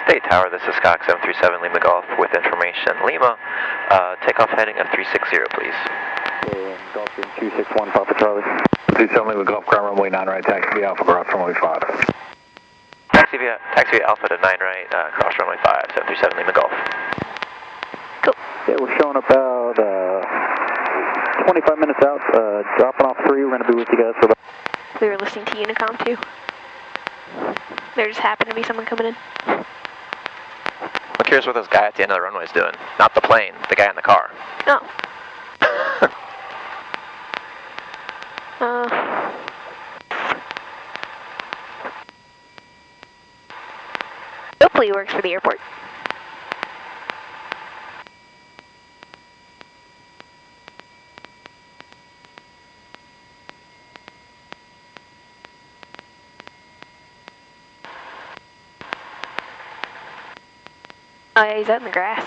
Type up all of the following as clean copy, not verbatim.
State Tower, this is Cox 737 Lima Golf with information. Lima, takeoff heading of 360, please. Golf 261 Papa Charlie. 270 Lima Golf, ground runway 9 right, taxi via Alpha, cross runway 5. Taxi via Alpha to 9 right, cross runway 5, 737 Lima Golf. Cool. Yeah, we're showing about 25 minutes out, dropping off 3. We're going to be with you guys for about... We were listening to Unicom too. There just happened to be someone coming in. I'm curious what this guy at the end of the runway is doing. Not the plane, the guy in the car. Oh. Hopefully he works for the airport. Oh yeah, he's out in the grass.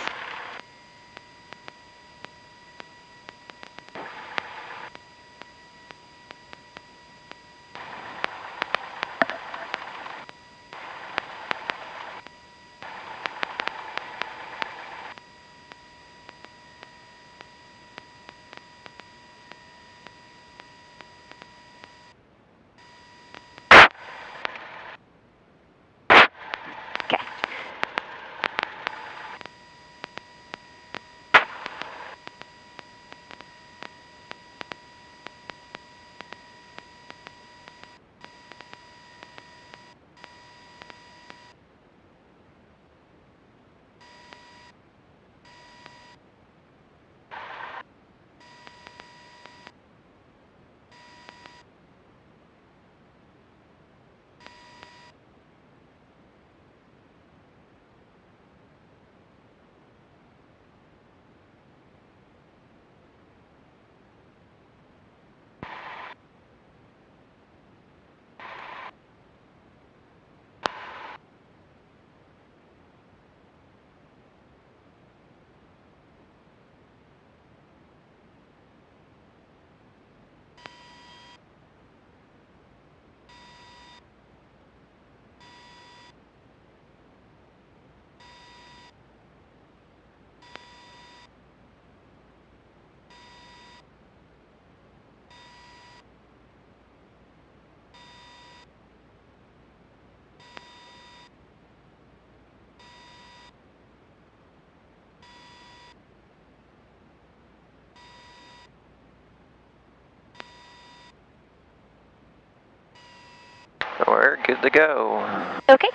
We're good to go. Okay.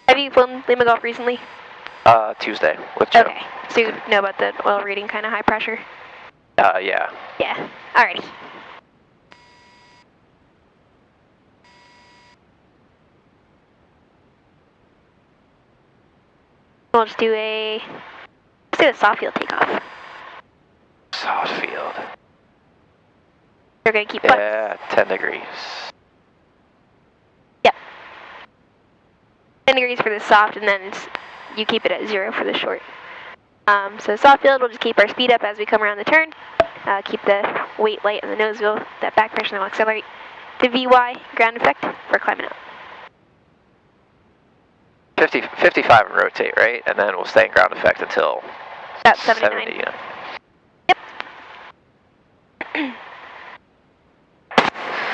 Have you flown Lima Golf recently? Tuesday with Joe. Okay. So you know about the oil reading kind of high pressure? Yeah. Yeah. Alrighty. We'll just do a soft field takeoff. Soft field. We're gonna keep Yeah, 10 degrees. Yep. 10 degrees for the soft, and then you keep it at 0 for the short. So soft field, we'll just keep our speed up as we come around the turn. Keep the weight light on the nose wheel, that back pressure, and we'll accelerate to VY, ground effect, for climbing up. 55 and rotate, right? And then we'll stay in ground effect until about 79. 70, yeah. Yep.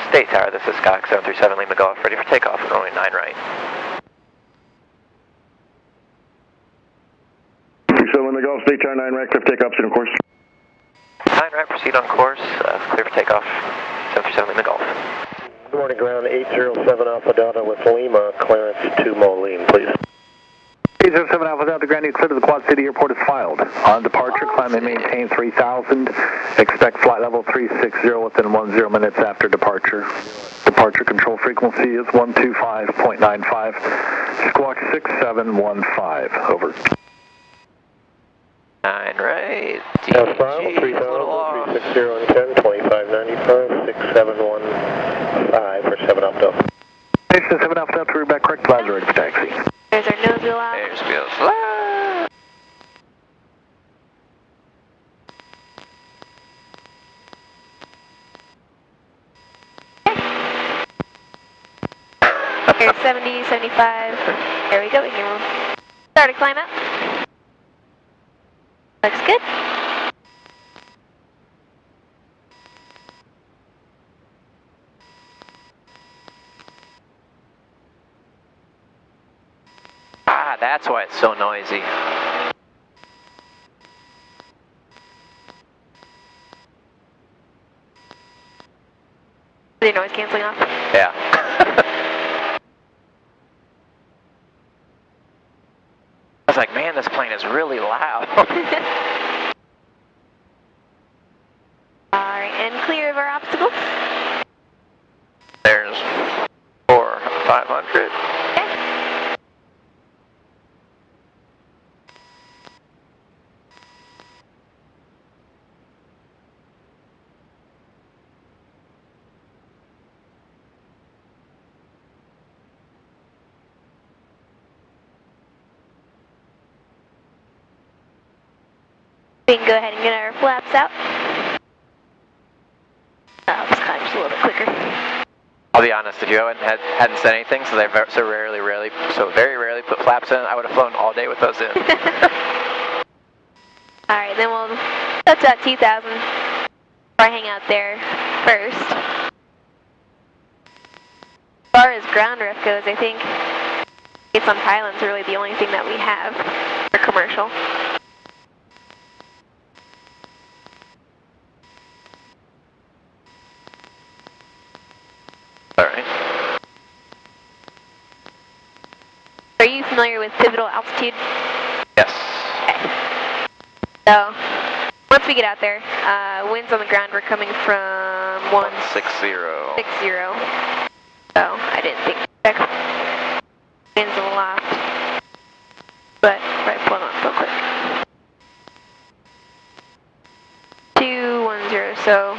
State Tower, this is Cox 737 Lima Golf, ready for takeoff, runway 9 right. 7 Lima Golf, State Tower 9 right, clear for takeoff, sit on course. 9 right, proceed on course, clear for takeoff, 737 Lima Golf. Good morning, ground 807 Alpha Delta with Lima, clearance to Moline, please. 807 Alpha Delta, ground clear to the Quad City Airport is filed. On departure, climb and maintain 3000. Expect flight level 360 within 10 minutes after departure. Departure control frequency is 125.95. Squawk 6715. Over. 9 right, File 3000, 360 and 10, 2595, 6715 for 7 Alpha Delta. Station 7 Alpha Delta, we're back correct, flags are ready for taxi. There's our nose wheel out. There's wheels. Ah! Here's 70, 75. There we go. We can start to climb up. Looks good. Ah, that's why it's so noisy. Is your noise canceling off? Yeah. I was like, man, this plane is really loud. Alright, and clear of our obstacles. There's 500. Okay. We can go ahead and get our flaps out. I'll just climb just a little bit quicker. I'll be honest, if you hadn't said anything, so they very rarely put flaps in, I would have flown all day with those in. Alright, then that's at 2,000. I hang out there first. As far as ground ref goes, I think it's on pylons really the only thing that we have for commercial. Alright. Are you familiar with pivotal altitude? Yes. Okay. So, once we get out there, winds on the ground were coming from 160. 60. So, I didn't think to check winds aloft. But, right, pull them up real quick. 210, so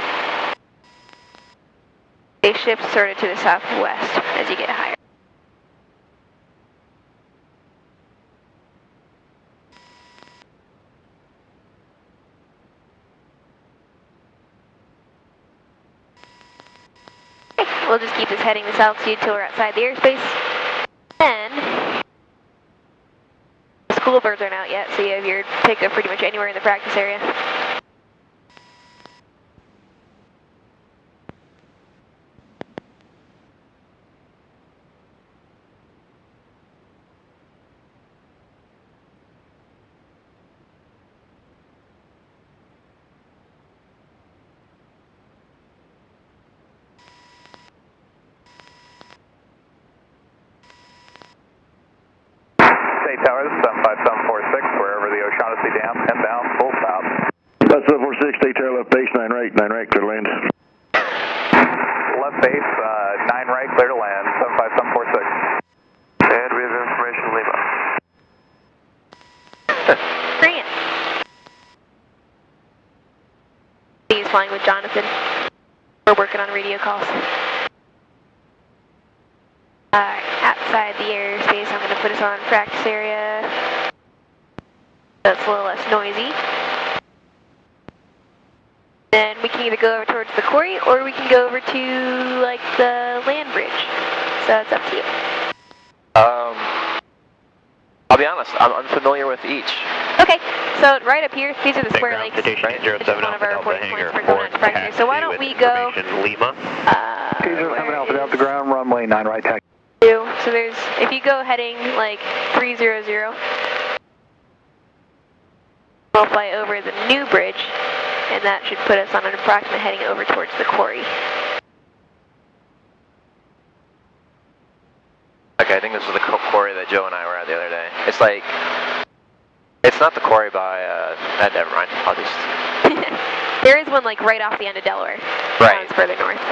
they shift sort of to the southwest as you get higher. Okay, we'll just keep this heading this altitude till we're outside the airspace. Then, the school birds aren't out yet, so you have your pickup pretty much anywhere in the practice area. Towers, 75746, wherever the O'Shaughnessy Dam, inbound, full stop. That's 746, stay tail left base, 9 right, clear to land. Left base, 9 right, clear to land, 75746. And we have information, Lima. Bring it. He's flying with Jonathan. We're working on radio calls. Outside the airspace, I'm going to put us on practice area. That's a little less noisy. Then we can either go over towards the quarry, or we can go over to, like, the land bridge. So it's up to you. I'll be honest, I'm unfamiliar with each. Okay, so right up here, these are the square lakes. Right? It's one of our reporting points for going out to practice. So why don't we go... Lima. Caesar 7 Alpha Delta ground, runway 9 right, taxi. So there's, if you go heading like 300, we'll fly over the new bridge, and that should put us on an approximate heading over towards the quarry. Okay, I think this was the quarry that Joe and I were at the other day. It's like, it's not the quarry by, never mind, I'll just... There is one like right off the end of Delaware. Right. One's further north.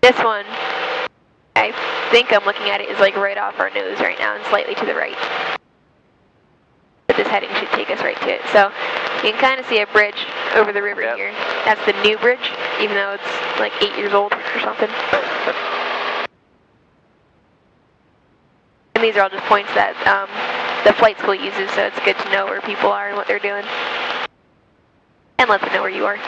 This one, I think I'm looking at it, is like right off our nose right now and slightly to the right. But this heading should take us right to it. So you can kind of see a bridge over the river here. That's the new bridge, even though it's like 8 years old or something. And these are all just points that the flight school uses, so it's good to know where people are and what they're doing. And let them know where you are.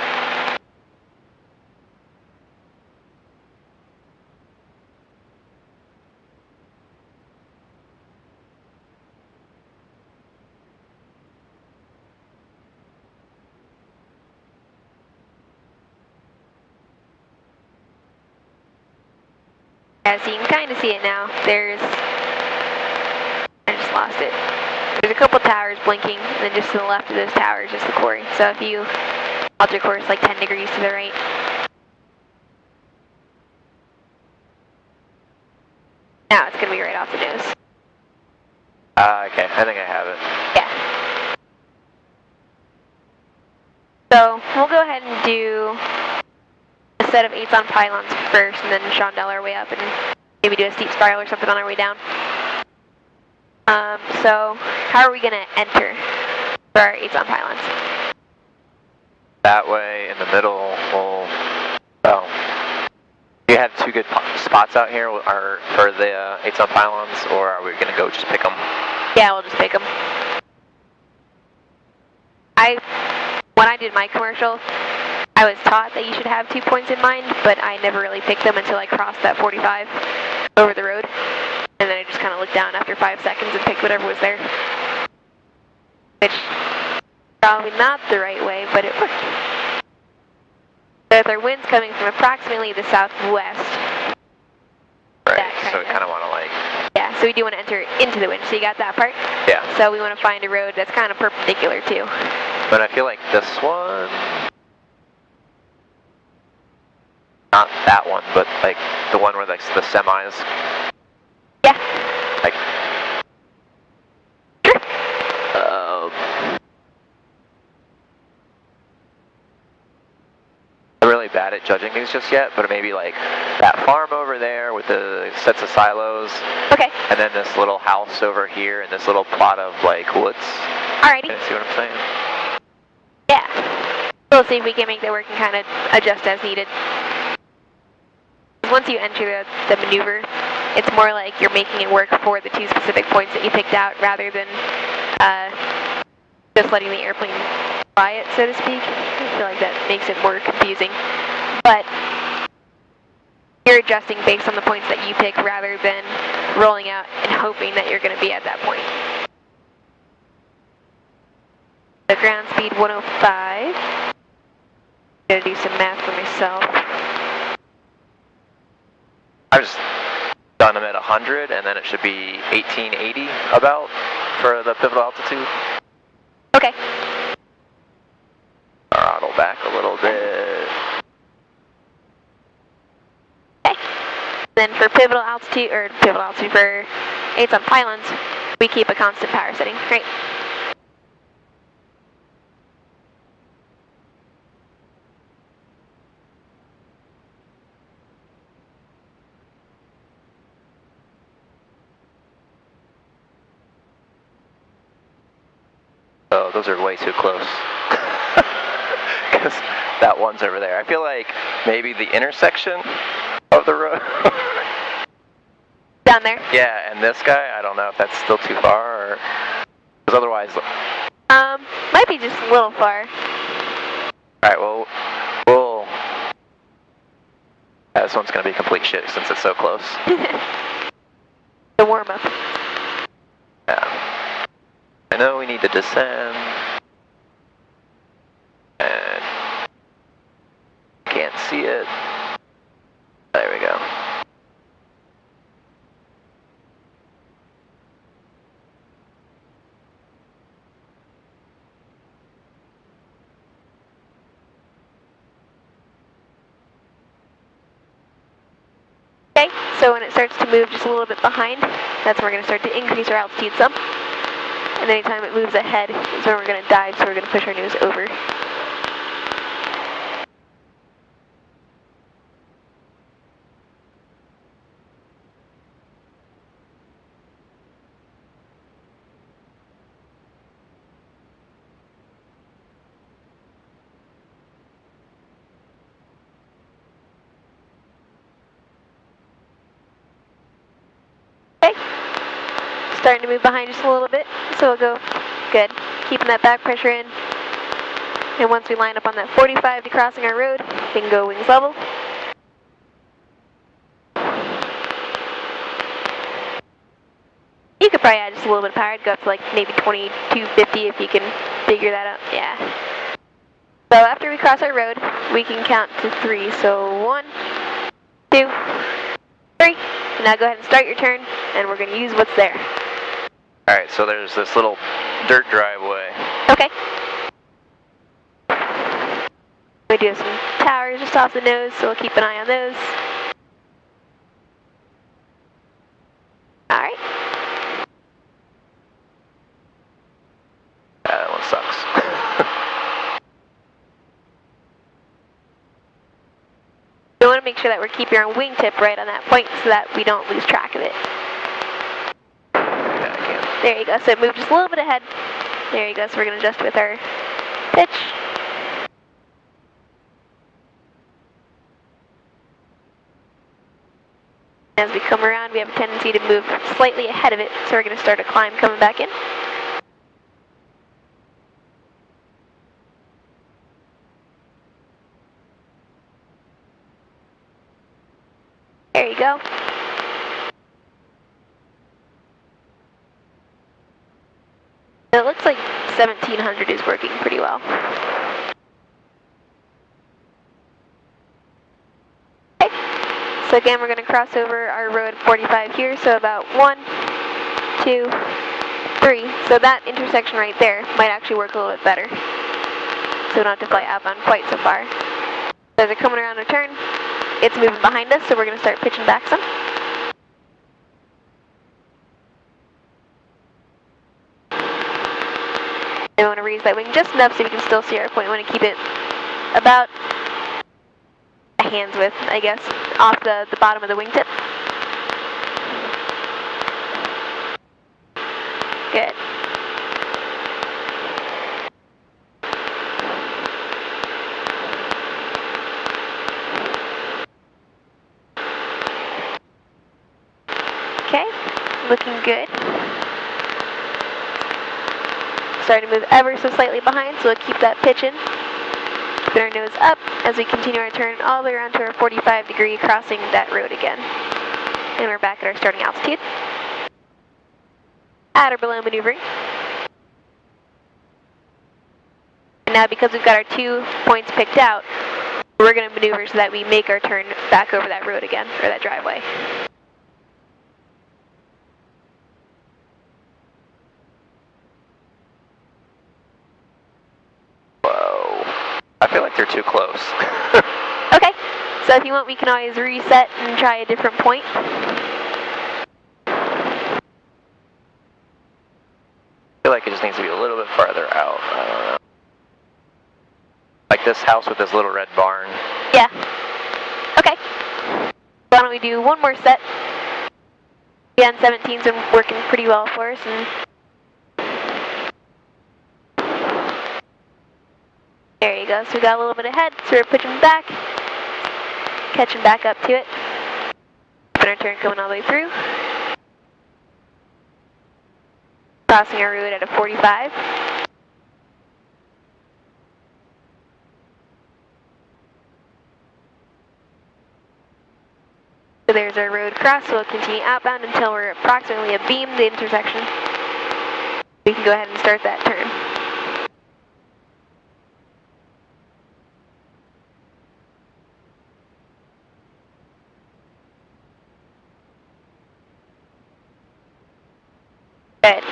Yeah, so you can kind of see it now. I just lost it. There's a couple towers blinking, and then just to the left of those towers is the quarry. So if you alter your course like 10 degrees to the right. Now it's going to be right off the nose. Okay, I think I have it. Yeah. So we'll go ahead and do a set of 8s on pylons first, and then chandelle our way up, and maybe do a steep spiral or something on our way down. So how are we going to enter for our 8s on pylons? That way, in the middle, we'll... Oh. You have two good spots out here for the 8s on pylons, or are we going to go just pick them? Yeah, we'll just pick them. When I did my commercial, I was taught that you should have 2 points in mind, but I never really picked them until I crossed that 45 over the road. And then I just kind of looked down after 5 seconds and picked whatever was there. Which, probably not the right way, but it worked. So if our wind's coming from approximately the southwest. Right, so we kind of want to like... Yeah, so we do want to enter into the wind, so you got that part? Yeah. So we want to find a road that's kind of perpendicular too. But I feel like this one... Not that one, but like the one where like the semis... Yeah. Like... I'm really bad at judging these just yet, but maybe like that farm over there with the sets of silos. Okay. And then this little house over here and this little plot of like woods. Alrighty. You see what I'm saying? Yeah. We'll see if we can make that work and kind of adjust as needed. Once you enter the maneuver, it's more like you're making it work for the 2 specific points that you picked out rather than just letting the airplane fly it, so to speak. I feel like that makes it more confusing. But you're adjusting based on the points that you pick rather than rolling out and hoping that you're going to be at that point. The ground speed 105. I'm going to do some math for myself. I've just done them at 100, and then it should be 1880 about for the pivotal altitude. Okay. Throttle back a little bit. Okay. Then for pivotal altitude for 8s on pylons, we keep a constant power setting. Great. Oh, those are way too close. Because that one's over there. I feel like maybe the intersection of the road. Down there? Yeah, and this guy, I don't know if that's still too far or... Because otherwise... Might be just a little far. Alright, well, yeah, this one's going to be complete shit since it's so close. The warm-up. Yeah. I know we need to descend. And... Can't see it. There we go. Okay, so when it starts to move just a little bit behind, that's when we're going to start to increase our altitude some. And anytime it moves ahead is when we're going to dive, so we're going to push our nose over. Starting to move behind just a little bit, so we'll go good. Keeping that back pressure in. And once we line up on that 45 to crossing our road, we can go wings level. You could probably add just a little bit of power. I'd go up to like maybe 2250 if you can figure that out. Yeah. So after we cross our road, we can count to 3. So 1, 2, 3. Now go ahead and start your turn, and we're going to use what's there. Alright, so there's this little dirt driveway. Okay. We do have some towers just off the nose, so we'll keep an eye on those. Alright. That one sucks. We want to make sure that we're keeping our wingtip right on that point so that we don't lose track of it. There you go, so it moved just a little bit ahead. There you go, so we're going to adjust with our pitch. As we come around, we have a tendency to move slightly ahead of it, so we're going to start a climb coming back in. There you go. It looks like 1700 is working pretty well. Okay, so again we're going to cross over our road 45 here, so about 1, 2, 3. So that intersection right there might actually work a little bit better. So we don't have to fly outbound quite so far. So as they're coming around a turn, it's moving behind us, so we're going to start pitching back some. And we want to raise that wing just enough so we can still see our point. We want to keep it about a hand's width, I guess, off the bottom of the wingtip. Good. Okay, looking good. Starting to move ever so slightly behind, so we'll keep that pitch in. Keeping our nose up as we continue our turn all the way around to our 45-degree, crossing that road again. And we're back at our starting altitude. At or below maneuvering. And now because we've got our 2 points picked out, we're going to maneuver so that we make our turn back over that road again, or that driveway. I feel like they're too close. Okay, so if you want, we can always reset and try a different point. I feel like it just needs to be a little bit farther out. I don't know. Like this house with this little red barn. Yeah. Okay. Why don't we do one more set? Again, 17's been working pretty well for us, and there you go, so we got a little bit ahead, so we're pitching back, catching back up to it. And our turn coming all the way through. Crossing our route at a 45. So there's our road cross, so we'll continue outbound until we're approximately a beam, the intersection. We can go ahead and start that turn. Good.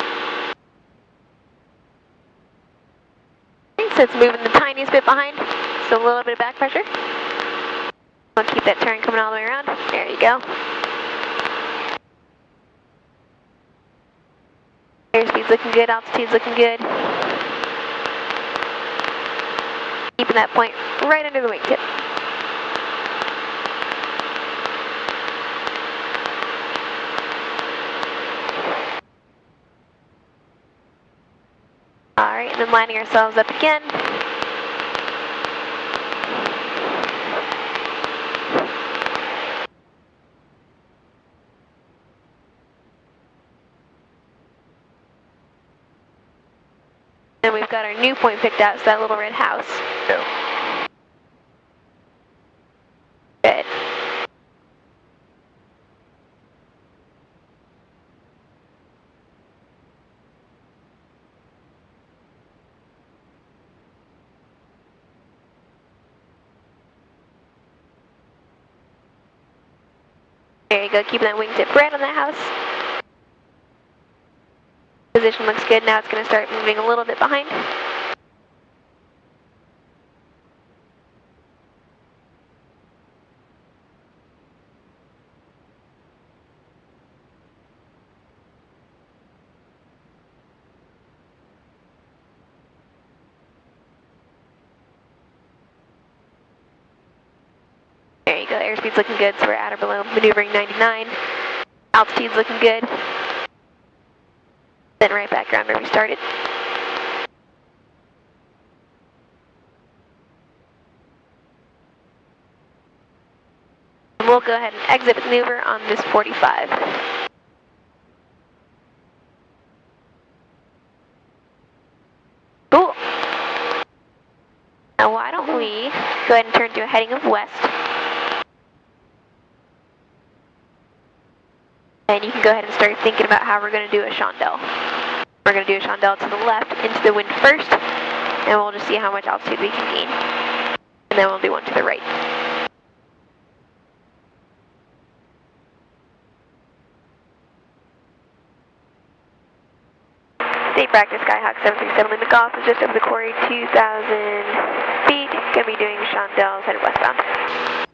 So it's moving the tiniest bit behind, so a little bit of back pressure. I'll keep that turn coming all the way around. There you go. Airspeed's looking good, altitude's looking good. Keeping that point right under the wingtip. Alright, and then lining ourselves up again. And we've got our new point picked out, so that little red house. Yeah. Good. There you go, keeping that wingtip right on that house. Position looks good, now it's going to start moving a little bit behind. There you go, airspeed's looking good, so we're at or below maneuvering 99. Altitude's looking good. Then right back around where we started. And we'll go ahead and exit maneuver on this 45. Cool. Now why don't we go ahead and turn to a heading of west. And you can go ahead and start thinking about how we're going to do a chandelle. We're going to do a chandelle to the left, into the wind first, and we'll just see how much altitude we can gain. And then we'll do one to the right. State practice, Skyhawk 737 Lima Golf is just over the quarry, 2,000 feet. Going to be doing chandelles headed westbound.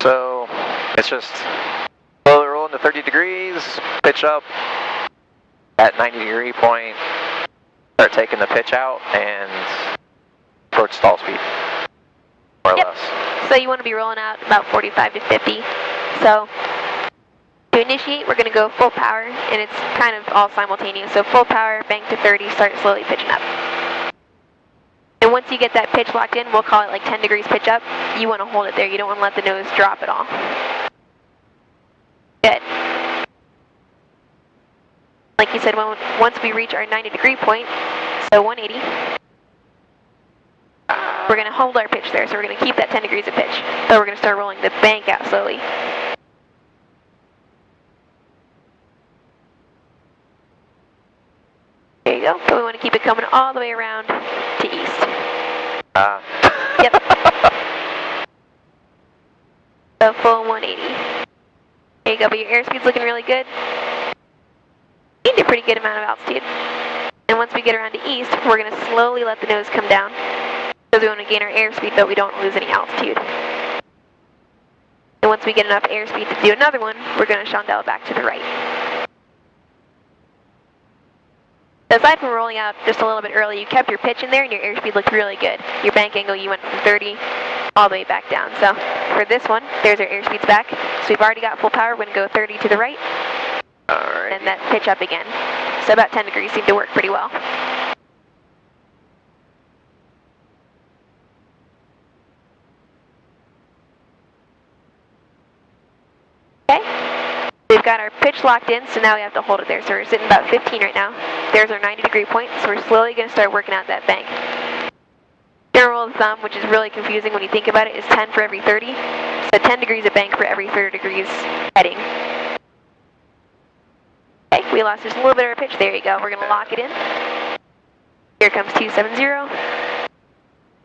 So it's just slowly rolling to 30 degrees, pitch up at 90-degree point, start taking the pitch out, and towards stall speed, more or less. So you want to be rolling out about 45 to 50. So to initiate, we're going to go full power, and it's kind of all simultaneous. So full power, bank to 30, start slowly pitching up. And once you get that pitch locked in, we'll call it like 10 degrees pitch up. You want to hold it there. You don't want to let the nose drop at all. Good. Like you said, once we reach our 90-degree point, so 180, we're going to hold our pitch there. So we're going to keep that 10 degrees of pitch. So we're going to start rolling the bank out slowly. There you go. So we want to keep it coming all the way around to east. Yep. So full 180. There you go, but your airspeed's looking really good. Gained a pretty good amount of altitude. And once we get around to east, we're going to slowly let the nose come down. Because we want to gain our airspeed, but we don't lose any altitude. And once we get enough airspeed to do another one, we're going to chandelle back to the right. Aside from rolling out just a little bit early, you kept your pitch in there and your airspeed looked really good. Your bank angle, you went from 30 all the way back down. So for this one, there's our airspeeds back. So we've already got full power. We're going to go 30 to the right. Alright. And that pitch up again. So about 10 degrees seemed to work pretty well. Okay. We've got our pitch locked in, so now we have to hold it there. So we're sitting about 15 right now. There's our 90-degree point, so we're slowly going to start working out that bank. General rule of thumb, which is really confusing when you think about it, is 10 for every 30. So 10 degrees of bank for every 30 degrees heading. Okay, we lost just a little bit of our pitch. There you go. We're going to lock it in. Here comes 270.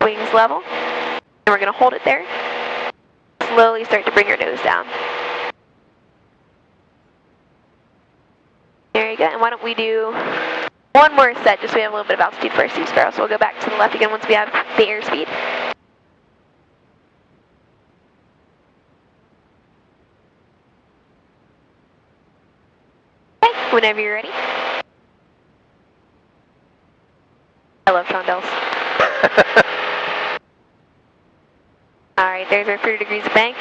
Wings level. And we're going to hold it there. Slowly start to bring your nose down. There you go, and why don't we do one more set just so we have a little bit of altitude for our Sea Sparrow. So we'll go back to the left again once we have the airspeed. Okay, whenever you're ready. I love chandelles. Alright, there's our 30 degrees of bank.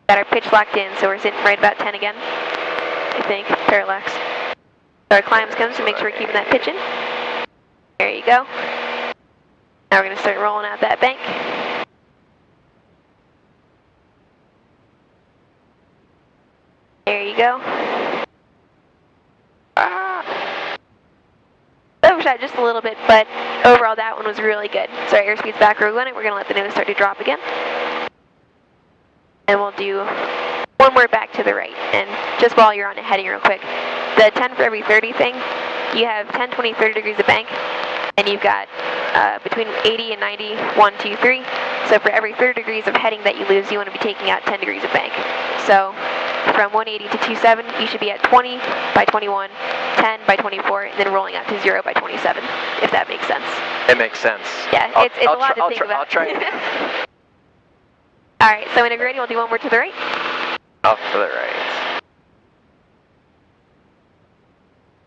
Got our pitch locked in, so we're sitting right about 10 again. I think, parallax. So our climbs comes to make sure we're keeping that pitch in. There you go. Now we're going to start rolling out that bank. There you go. Overshot just a little bit, but overall that one was really good. So our airspeed's back where we want it. We're going to let the nose start to drop again. And we'll do one more back to the right. And just while you're on a heading real quick, the 10 for every 30 thing, you have 10, 20, 30 degrees of bank, and you've got between 80 and 90, 1, 2, 3. So for every 30 degrees of heading that you lose, you want to be taking out 10 degrees of bank. So from 180 to 27, you should be at 20 by 21, 10 by 24, and then rolling out to 0 by 27, if that makes sense. It makes sense. Yeah, it's a lot to think about. I'll try it. All right, so whenever you're ready, we'll do one more to the right. Off to the right.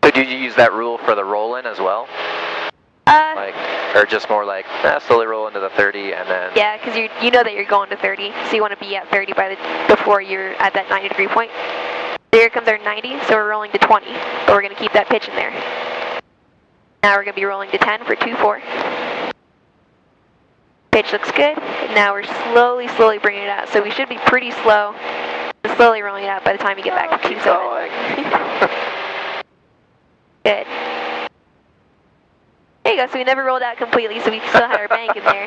So did you use that rule for the roll-in as well? Or just more like, slowly roll into the 30 and then... Yeah, because you know that you're going to 30, so you want to be at 30 before you're at that 90 degree point. So here comes our 90, so we're rolling to 20, but we're going to keep that pitch in there. Now we're going to be rolling to 10 for 2-4. Pitch looks good, and now we're slowly bringing it out. So we should be pretty slow, slowly rolling it out by the time you get back to 2-7. Good. There you go, so we never rolled out completely, so we still had our bank in there.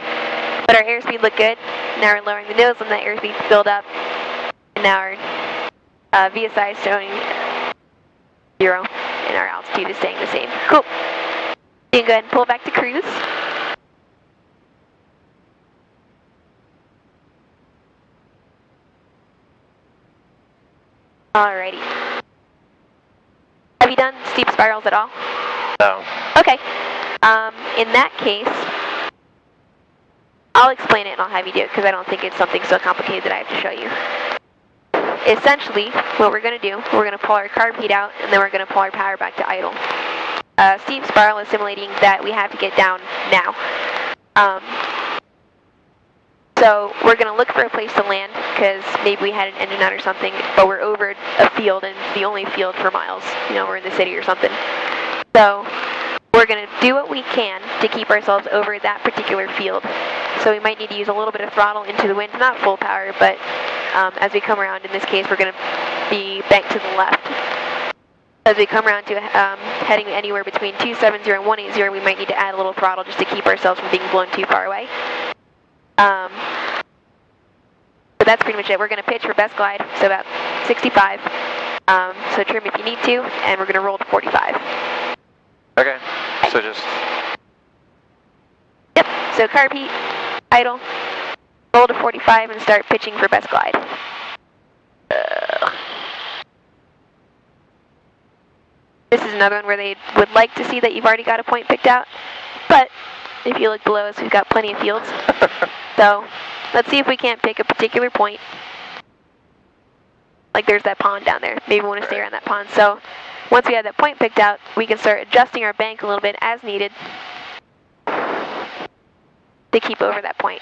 But our airspeed looked good. Now we're lowering the nose, and that airspeed build up. And now our VSI is showing 0, and our altitude is staying the same. Cool. You can go ahead and pull back to cruise. Alrighty. Have you done steep spirals at all? No. Okay. In that case, I'll explain it and I'll have you do it because I don't think it's something so complicated that I have to show you. Essentially, what we're going to do, we're going to pull our carb heat out and then we're going to pull our power back to idle. Steep spiral is simulating that we have to get down now. So we're going to look for a place to land because maybe we had an engine out or something, but we're over a field and it's the only field for miles. You know, we're in the city or something. So we're going to do what we can to keep ourselves over that particular field. So we might need to use a little bit of throttle into the wind, not full power, but as we come around, in this case, we're going to be banked to the left. As we come around to heading anywhere between 270 and 180, we might need to add a little throttle just to keep ourselves from being blown too far away. So that's pretty much it. We're going to pitch for best glide, so about 65. So trim if you need to, and we're going to roll to 45. Okay, so just... Yep, so carb heat, idle, roll to 45 and start pitching for best glide. This is another one where they would like to see that you've already got a point picked out, but if you look below us, we've got plenty of fields. So let's see if we can't pick a particular point. Like there's that pond down there. Maybe we want to stay around that pond. So once we have that point picked out, we can start adjusting our bank a little bit as needed to keep over that point.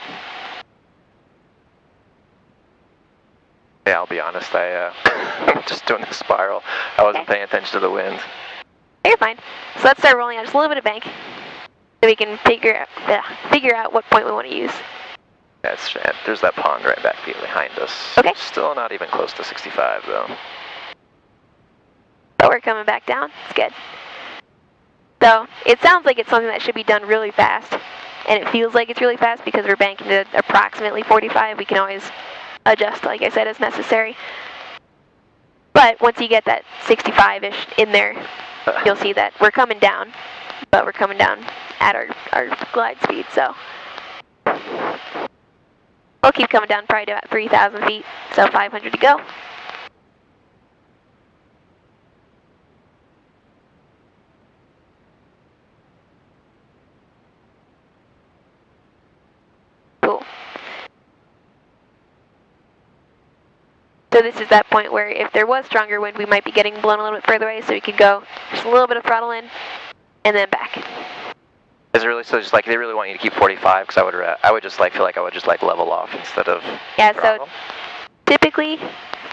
Yeah, I'll be honest, I'm just doing the spiral. I wasn't paying attention to the wind. You're fine. So let's start rolling out just a little bit of bank so we can figure out what point we want to use. That's there's that pond right back behind us. Okay. Still not even close to 65 though. But we're coming back down. It's good. So it sounds like it's something that should be done really fast, and it feels like it's really fast because we're banking to approximately 45. We can always adjust, like I said, as necessary. But once you get that 65-ish in there, you'll see that we're coming down, but we're coming down at our glide speed, so we'll keep coming down probably to about 3,000 feet, so 500 to go. Cool. So this is that point where if there was stronger wind, we might be getting blown a little bit further away, so we could go just a little bit of throttle in, and then back. Is it really so? Just like they really want you to keep 45? Because I would just like feel like I would just like level off instead of. Yeah. throttle. So typically,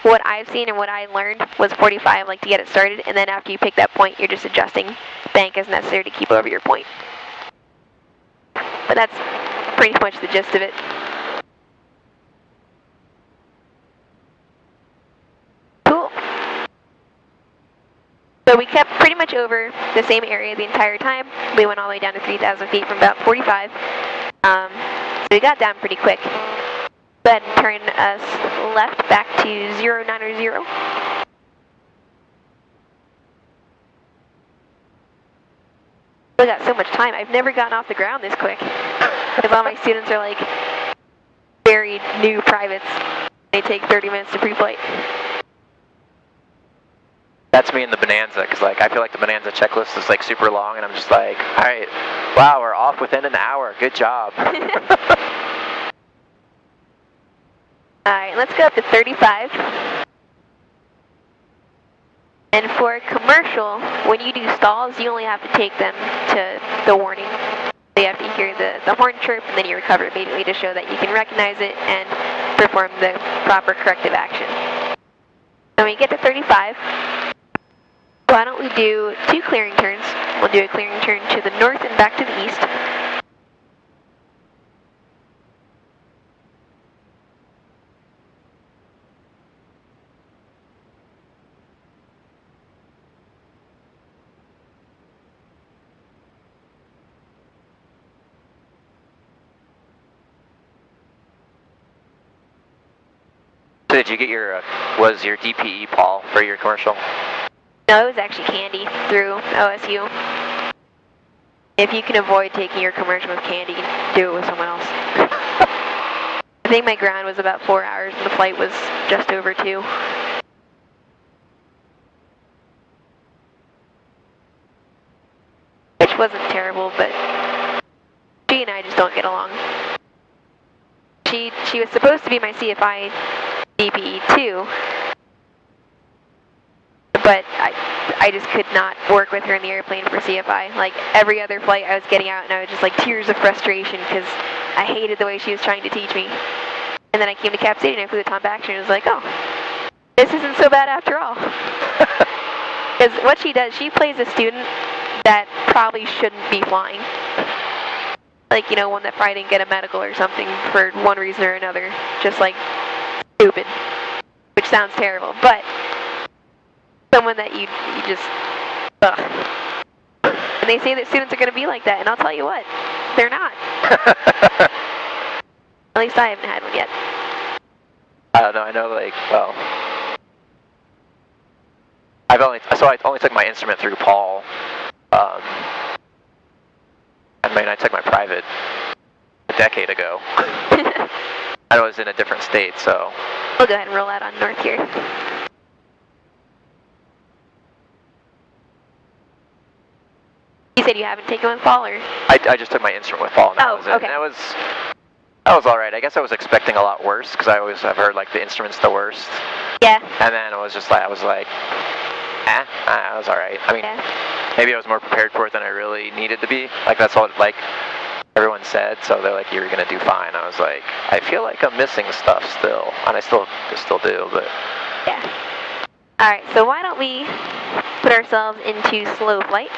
what I've seen and what I learned was 45, like to get it started, and then after you pick that point, you're just adjusting bank as necessary to keep over your point. But that's pretty much the gist of it. Cool. So we kept pretty much over the same area the entire time. We went all the way down to 3,000 feet from about 45. So we got down pretty quick. Go ahead and turn us left back to 090. We got so much time. I've never gotten off the ground this quick. Because all my students are like, very new privates. They take 30 minutes to pre-flight. That's me in the Bonanza, because like I feel like the Bonanza checklist is like super long, and I'm just like, all right, wow, we're off within an hour. Good job. All right, let's go up to 35. And for commercial, when you do stalls, you only have to take them to the warning. So you have to hear the horn chirp, and then you recover immediately to show that you can recognize it and perform the proper corrective action. So when you get to 35, why don't we do 2 clearing turns? We'll do a clearing turn to the north and back to the east. So did you get your, was your DPE, Paul, for your commercial? No, it was actually Candy through OSU. If you can avoid taking your commercial with Candy, do it with someone else. I think my ground was about 4 hours and the flight was just over 2. Which wasn't terrible, but she and I just don't get along. She was supposed to be my CFI DPE too, but I just could not work with her in the airplane for CFI. Like every other flight I was getting out and I was just like tears of frustration because I hated the way she was trying to teach me. And then I came to Cap City and I flew the Tom Action and was like, oh, this isn't so bad after all. Because what she does, she plays a student that probably shouldn't be flying. Like, you know, one that probably didn't get a medical or something for one reason or another. Just like stupid, which sounds terrible, but someone that you just, ugh. And they say that students are going to be like that, and I'll tell you what, they're not. At least I haven't had one yet. I don't know, I know like, well, I only took my instrument through Paul. I mean, I took my private a decade ago. I was in a different state, so. We'll go ahead and roll out on north here. You said you haven't taken with Paul, or? I just took my instrument with Paul, and that was it. Okay. And that was all right. I guess I was expecting a lot worse, because I always have heard like the instrument's the worst. Yeah. And then I was like, that was all right. I mean, yeah. Maybe I was more prepared for it than I really needed to be. Like that's what like everyone said. So they're like, you're gonna do fine. I was like, I feel like I'm missing stuff still, and I still do, but. Yeah. All right. So why don't we put ourselves into slow flight,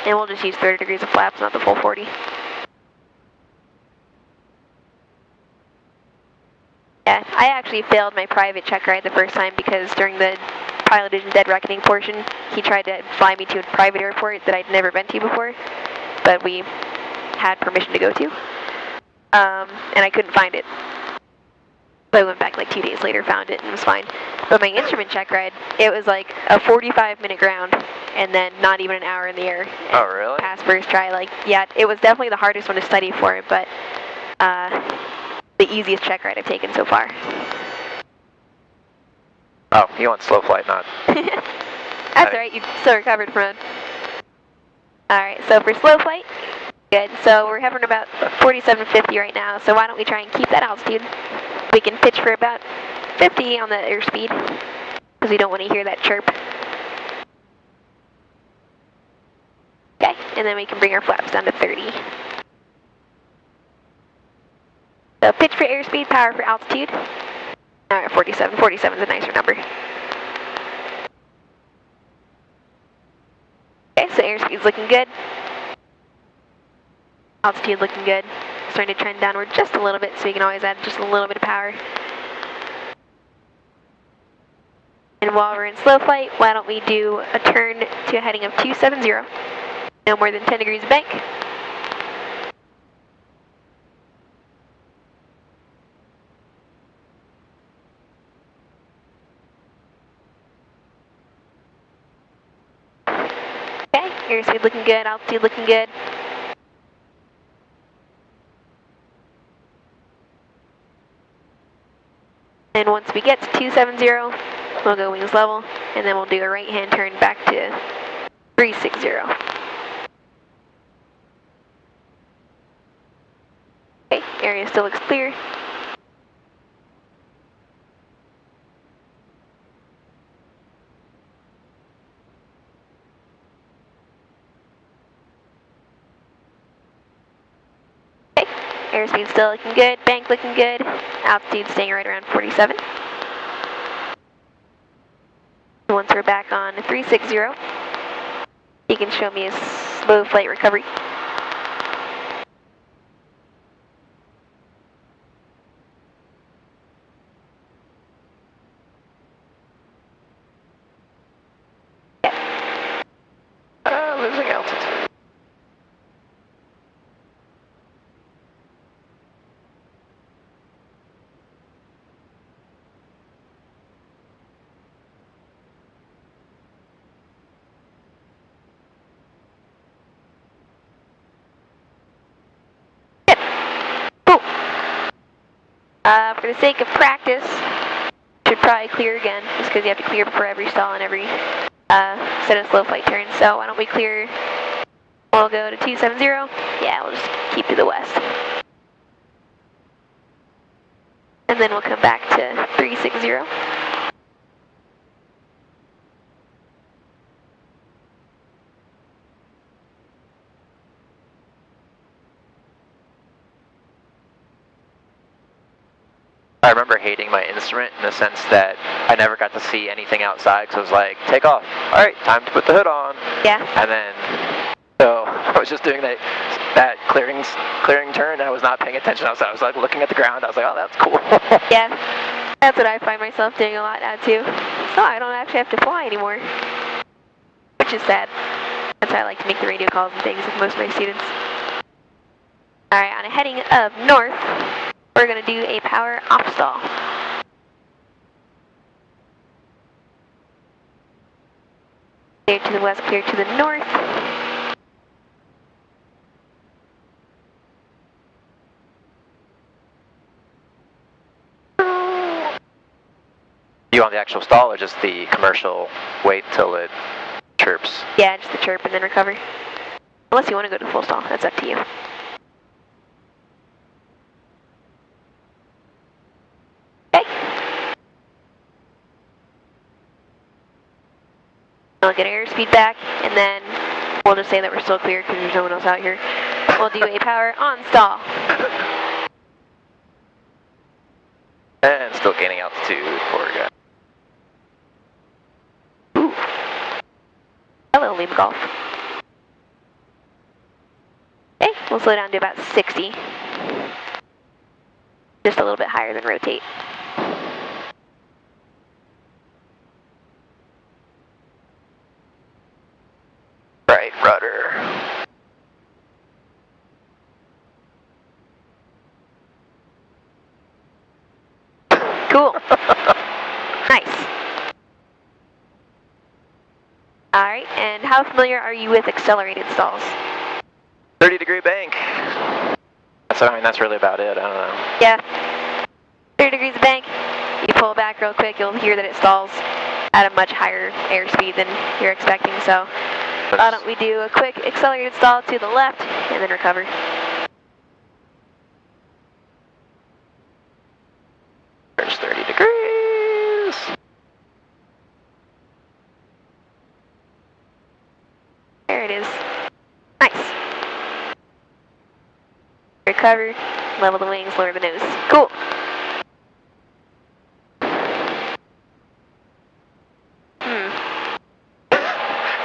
and we'll just use 30 degrees of flaps, not the full 40. Yeah, I actually failed my private check ride the first time because during the pilotage and dead reckoning portion, he tried to fly me to a private airport that I'd never been to before, but we had permission to go to, and I couldn't find it. So I went back like 2 days later, found it, and it was fine. But my instrument check ride, it was like a 45-minute ground, and then not even an hour in the air. Oh, really? Pass first try, like, yeah, it was definitely the hardest one to study for, but the easiest check ride I've taken so far. Oh, you want slow flight, not... That's alright, you still recovered from it. Alright, so for slow flight, good. So we're hovering about 4750 right now, so why don't we try and keep that altitude? We can pitch for about 50 on the airspeed, because we don't want to hear that chirp. Okay, and then we can bring our flaps down to 30. So pitch for airspeed, power for altitude. Alright, 47. 47 is a nicer number. Okay, so airspeed's looking good. Altitude looking good. Starting to trend downward just a little bit, so you can always add just a little bit of power. And while we're in slow flight, why don't we do a turn to a heading of 270. No more than 10 degrees of bank. Okay, airspeed looking good, altitude looking good. then once we get to 270, we'll go wings level, and then we'll do a right-hand turn back to 360. Okay, area still looks clear. Okay, airspeed still looking good, bank looking good, altitude staying right around 47. Once we're back on 360, you can show me a slow flight recovery. Losing altitude. For the sake of practice, should probably clear again, just because you have to clear before every stall and every set of slow flight turns. So why don't we clear, we'll go to 270, yeah, we'll just keep to the west. And then we'll come back to 360. I remember hating my instrument in the sense that I never got to see anything outside, because I was like, take off. All right, time to put the hood on. Yeah. And then, so I was just doing that clearing turn, and I was not paying attention outside. I was like looking at the ground. I was like, oh, that's cool. Yeah, that's what I find myself doing a lot now too. So I don't actually have to fly anymore, which is sad. That's why I like to make the radio calls and things with most of my students. All right, on a heading of north, we're going to do a power off stall. Clear to the west, clear to the north. You want the actual stall or just the commercial wait till it chirps? Yeah, just the chirp and then recover. Unless you want to go to full stall, that's up to you. Okay. I'll get airspeed back, and then we'll just say that we're still clear because there's no one else out here. We'll do a power on stall. And still gaining altitude, poor guy. Ooh. Hello, Lima Golf. Okay, we'll slow down to about 60. Just a little bit higher than rotate. Right rudder. Cool. Nice. Alright, and how familiar are you with accelerated stalls? 30-degree bank. That's really about it. I don't know. Yeah. 30 degrees of bank. You pull back real quick, you'll hear that it stalls at a much higher airspeed than you're expecting. So why don't we do a quick accelerated stall to the left and then recover. There's 30 degrees. There it is. Nice. Recover, level the wings, lower the nose. Cool.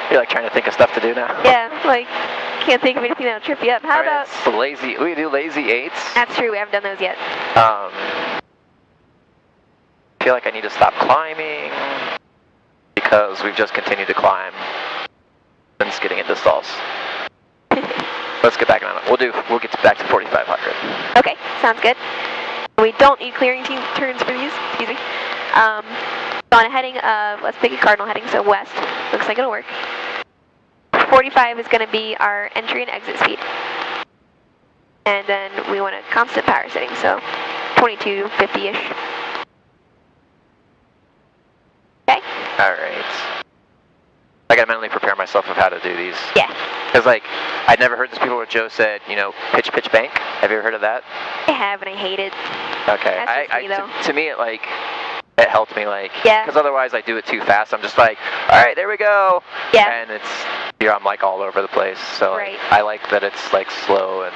You're like trying to think of stuff to do now. Yeah, like, can't think of anything that'll trip you up. How about... So lazy, we do lazy 8s. That's true, we haven't done those yet. I feel like I need to stop climbing because we've just continued to climb and skidding into stalls. Let's get back on it. We'll get back to 4,500. Okay, sounds good. We don't need clearing turns for these, excuse me. So on a heading of, let's pick a cardinal heading, so west. Looks like it'll work. 45 is going to be our entry and exit speed. And then we want a constant power setting, so 2250-ish. Alright. I gotta mentally prepare myself of how to do these. Yeah. Because, like, I'd never heard this before where Joe said, you know, pitch, bank. Have you ever heard of that? I have, and I hate it. Okay. That's just me, though. To me, it, like, it helped me, like, yeah. Because otherwise I do it too fast. I'm just like, all right, there we go. Yeah. And it's, you know, I'm, like, all over the place. So right. I like that it's, like, slow and...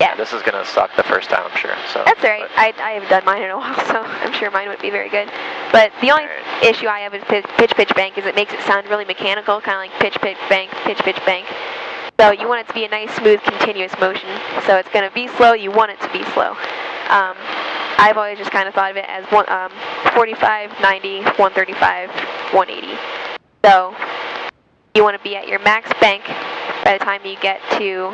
Yeah. This is going to suck the first time, I'm sure. So. That's all right. I haven't done mine in a while, so I'm sure mine would be very good. But the only issue I have with pitch, bank is it makes it sound really mechanical, kind of like pitch, bank, pitch, bank. So you want it to be a nice, smooth, continuous motion. So it's going to be slow. You want it to be slow. I've always just kind of thought of it as 45, 90, 135, 180. So you want to be at your max bank by the time you get to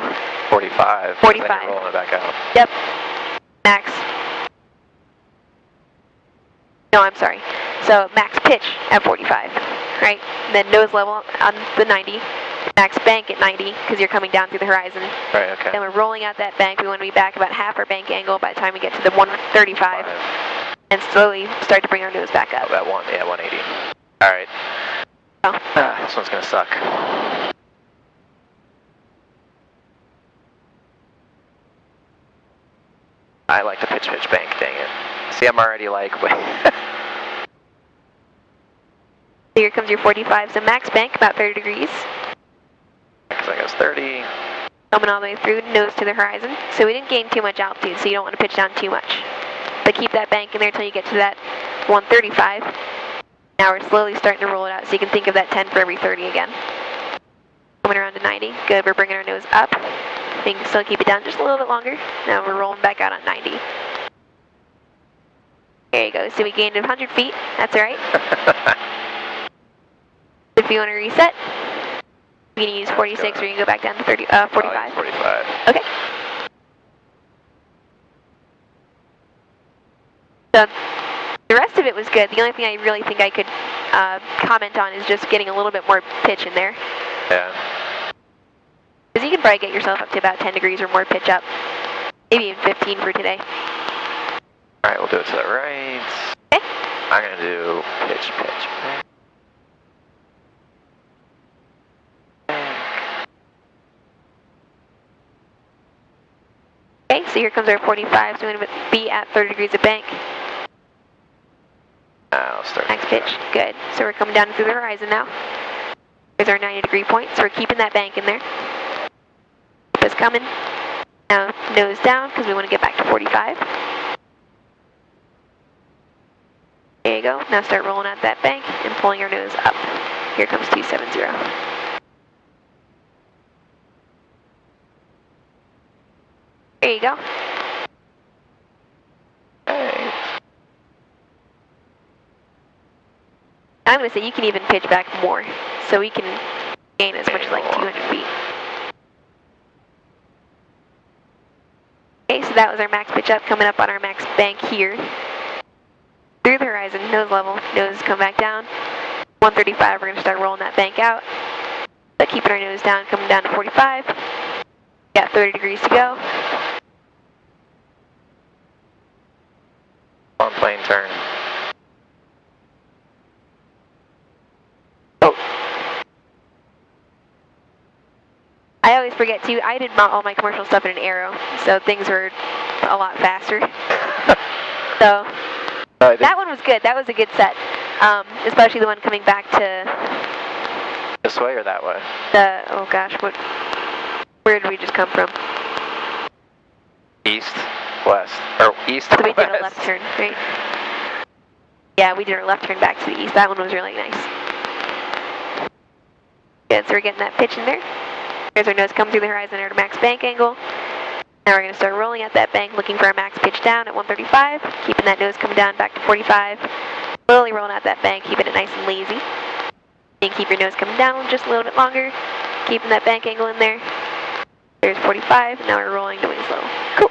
45. 45. Then you're rolling it back out. Yep. Max. No, I'm sorry. So max pitch at 45, right? And then nose level on the 90. Max bank at 90 because you're coming down through the horizon. Right, okay. Then we're rolling out that bank. We want to be back about half our bank angle by the time we get to the 135 and slowly start to bring our nose back up. Oh, that one, yeah, 180. All right. Oh. This one's going to suck. I like to pitch, bank, dang it. See, I'm already like, wait. So here comes your 45, so max bank, about 30 degrees. Because I guess 30. Coming all the way through, nose to the horizon. So we didn't gain too much altitude, so you don't want to pitch down too much. But keep that bank in there until you get to that 135. Now we're slowly starting to roll it out, so you can think of that 10 for every 30 again. Coming around to 90. Good, we're bringing our nose up. We can still keep it down just a little bit longer. Now we're rolling back out on 90. There you go. So we gained 100 feet. That's all right. If you want to reset, you can use 46 or you can go back down to 45. 45. Okay. So the rest of it was good. The only thing I really think I could comment on is just getting a little bit more pitch in there. Yeah. Because you can probably get yourself up to about 10 degrees or more pitch up. Maybe even 15 for today. Alright, we'll do it to the right. Okay. I'm going to do pitch, bank. Okay, so here comes our 45, so we're going to be at 30 degrees of bank. I'll start. Max pitch, good. So we're coming down through the horizon now. There's our 90-degree point, so we're keeping that bank in there. Keep us coming. Now nose down, because we want to get back to 45. There you go. Now start rolling out that bank and pulling our nose up. Here comes 270. There you go. Hey. I'm going to say you can even pitch back more, so we can gain as much as like 200 feet. Okay, so that was our max pitch up, coming up on our max bank here. Through the horizon, nose level, nose come back down. 135, we're going to start rolling that bank out. But keeping our nose down, coming down to 45. Got 30 degrees to go. On plane turn. Oh. I always forget too, I did all my commercial stuff in an Aero, so things were a lot faster. So, that one was good. That was a good set. Especially the one coming back to... This way or that way? Oh gosh, where did we just come from? East, west, or east, So we west. did a left turn, right? Yeah, we did our left turn back to the east. That one was really nice. Good, so we're getting that pitch in there. There's our nose coming through the horizon at our max bank angle. Now we're going to start rolling at that bank, looking for our max pitch down at 135, keeping that nose coming down back to 45. Slowly rolling out that bank, keeping it nice and lazy. And keep your nose coming down just a little bit longer, keeping that bank angle in there. There's 45, and now we're rolling the wings low. Cool.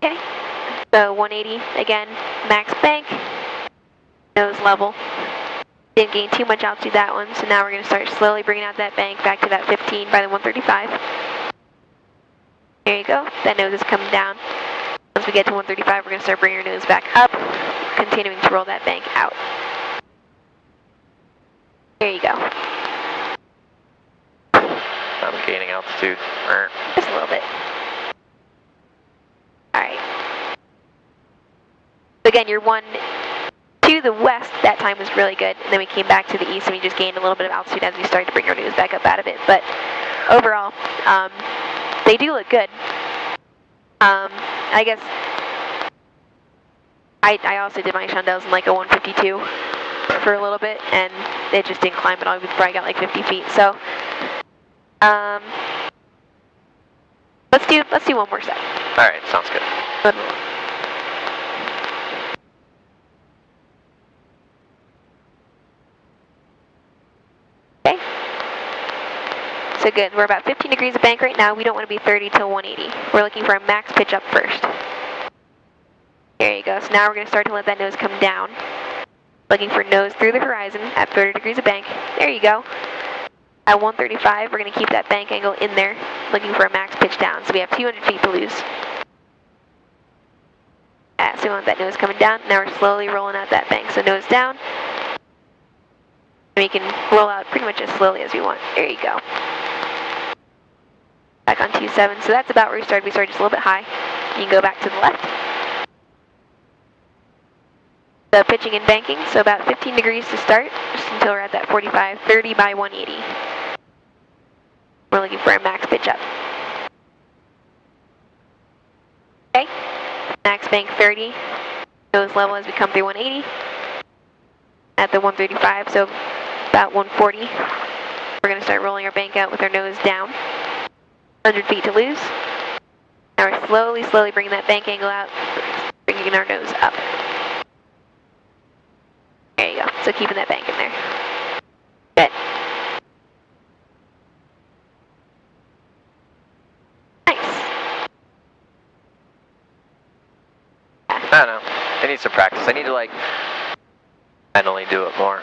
Okay, so 180 again, max bank, nose level. Didn't gain too much altitude that one, so now we're going to start slowly bringing out that bank back to that 15 by the 135. There you go. That nose is coming down. Once we get to 135, we're going to start bringing our nose back up, continuing to roll that bank out. There you go. I'm gaining altitude. Just a little bit. Alright. Again, your one to the west that time was really good, and then we came back to the east and we just gained a little bit of altitude as we started to bring our nose back up out of it. But overall, they do look good. I guess I also did my chandelles in like a 152 for a little bit, and it just didn't climb at all before I got like 50 feet. So let's do one more set. All right, sounds good. Okay. So good. We're about 15 degrees of bank right now. We don't want to be 30 till 180. We're looking for a max pitch up first. There you go. So now we're going to start to let that nose come down. Looking for nose through the horizon at 30 degrees of bank. There you go. At 135, we're going to keep that bank angle in there, looking for a max pitch down. So we have 200 feet to lose. So we want that nose coming down. Now we're slowly rolling out that bank. So nose down. We can roll out pretty much as slowly as we want. There you go. Back on 27. So that's about where we started. We started just a little bit high. You can go back to the left. The pitching and banking, so about 15 degrees to start, just until we're at that 45, 30 by 180. We're looking for a max pitch up. Okay, max bank 30, nose level as we come through 180. At the 135, so about 140. We're going to start rolling our bank out with our nose down. 100 feet to lose. Now we're slowly bringing that bank angle out, bringing our nose up. There you go. So keeping that bank in there. Good. Nice. I don't know. I need some practice. I need to manually do it more.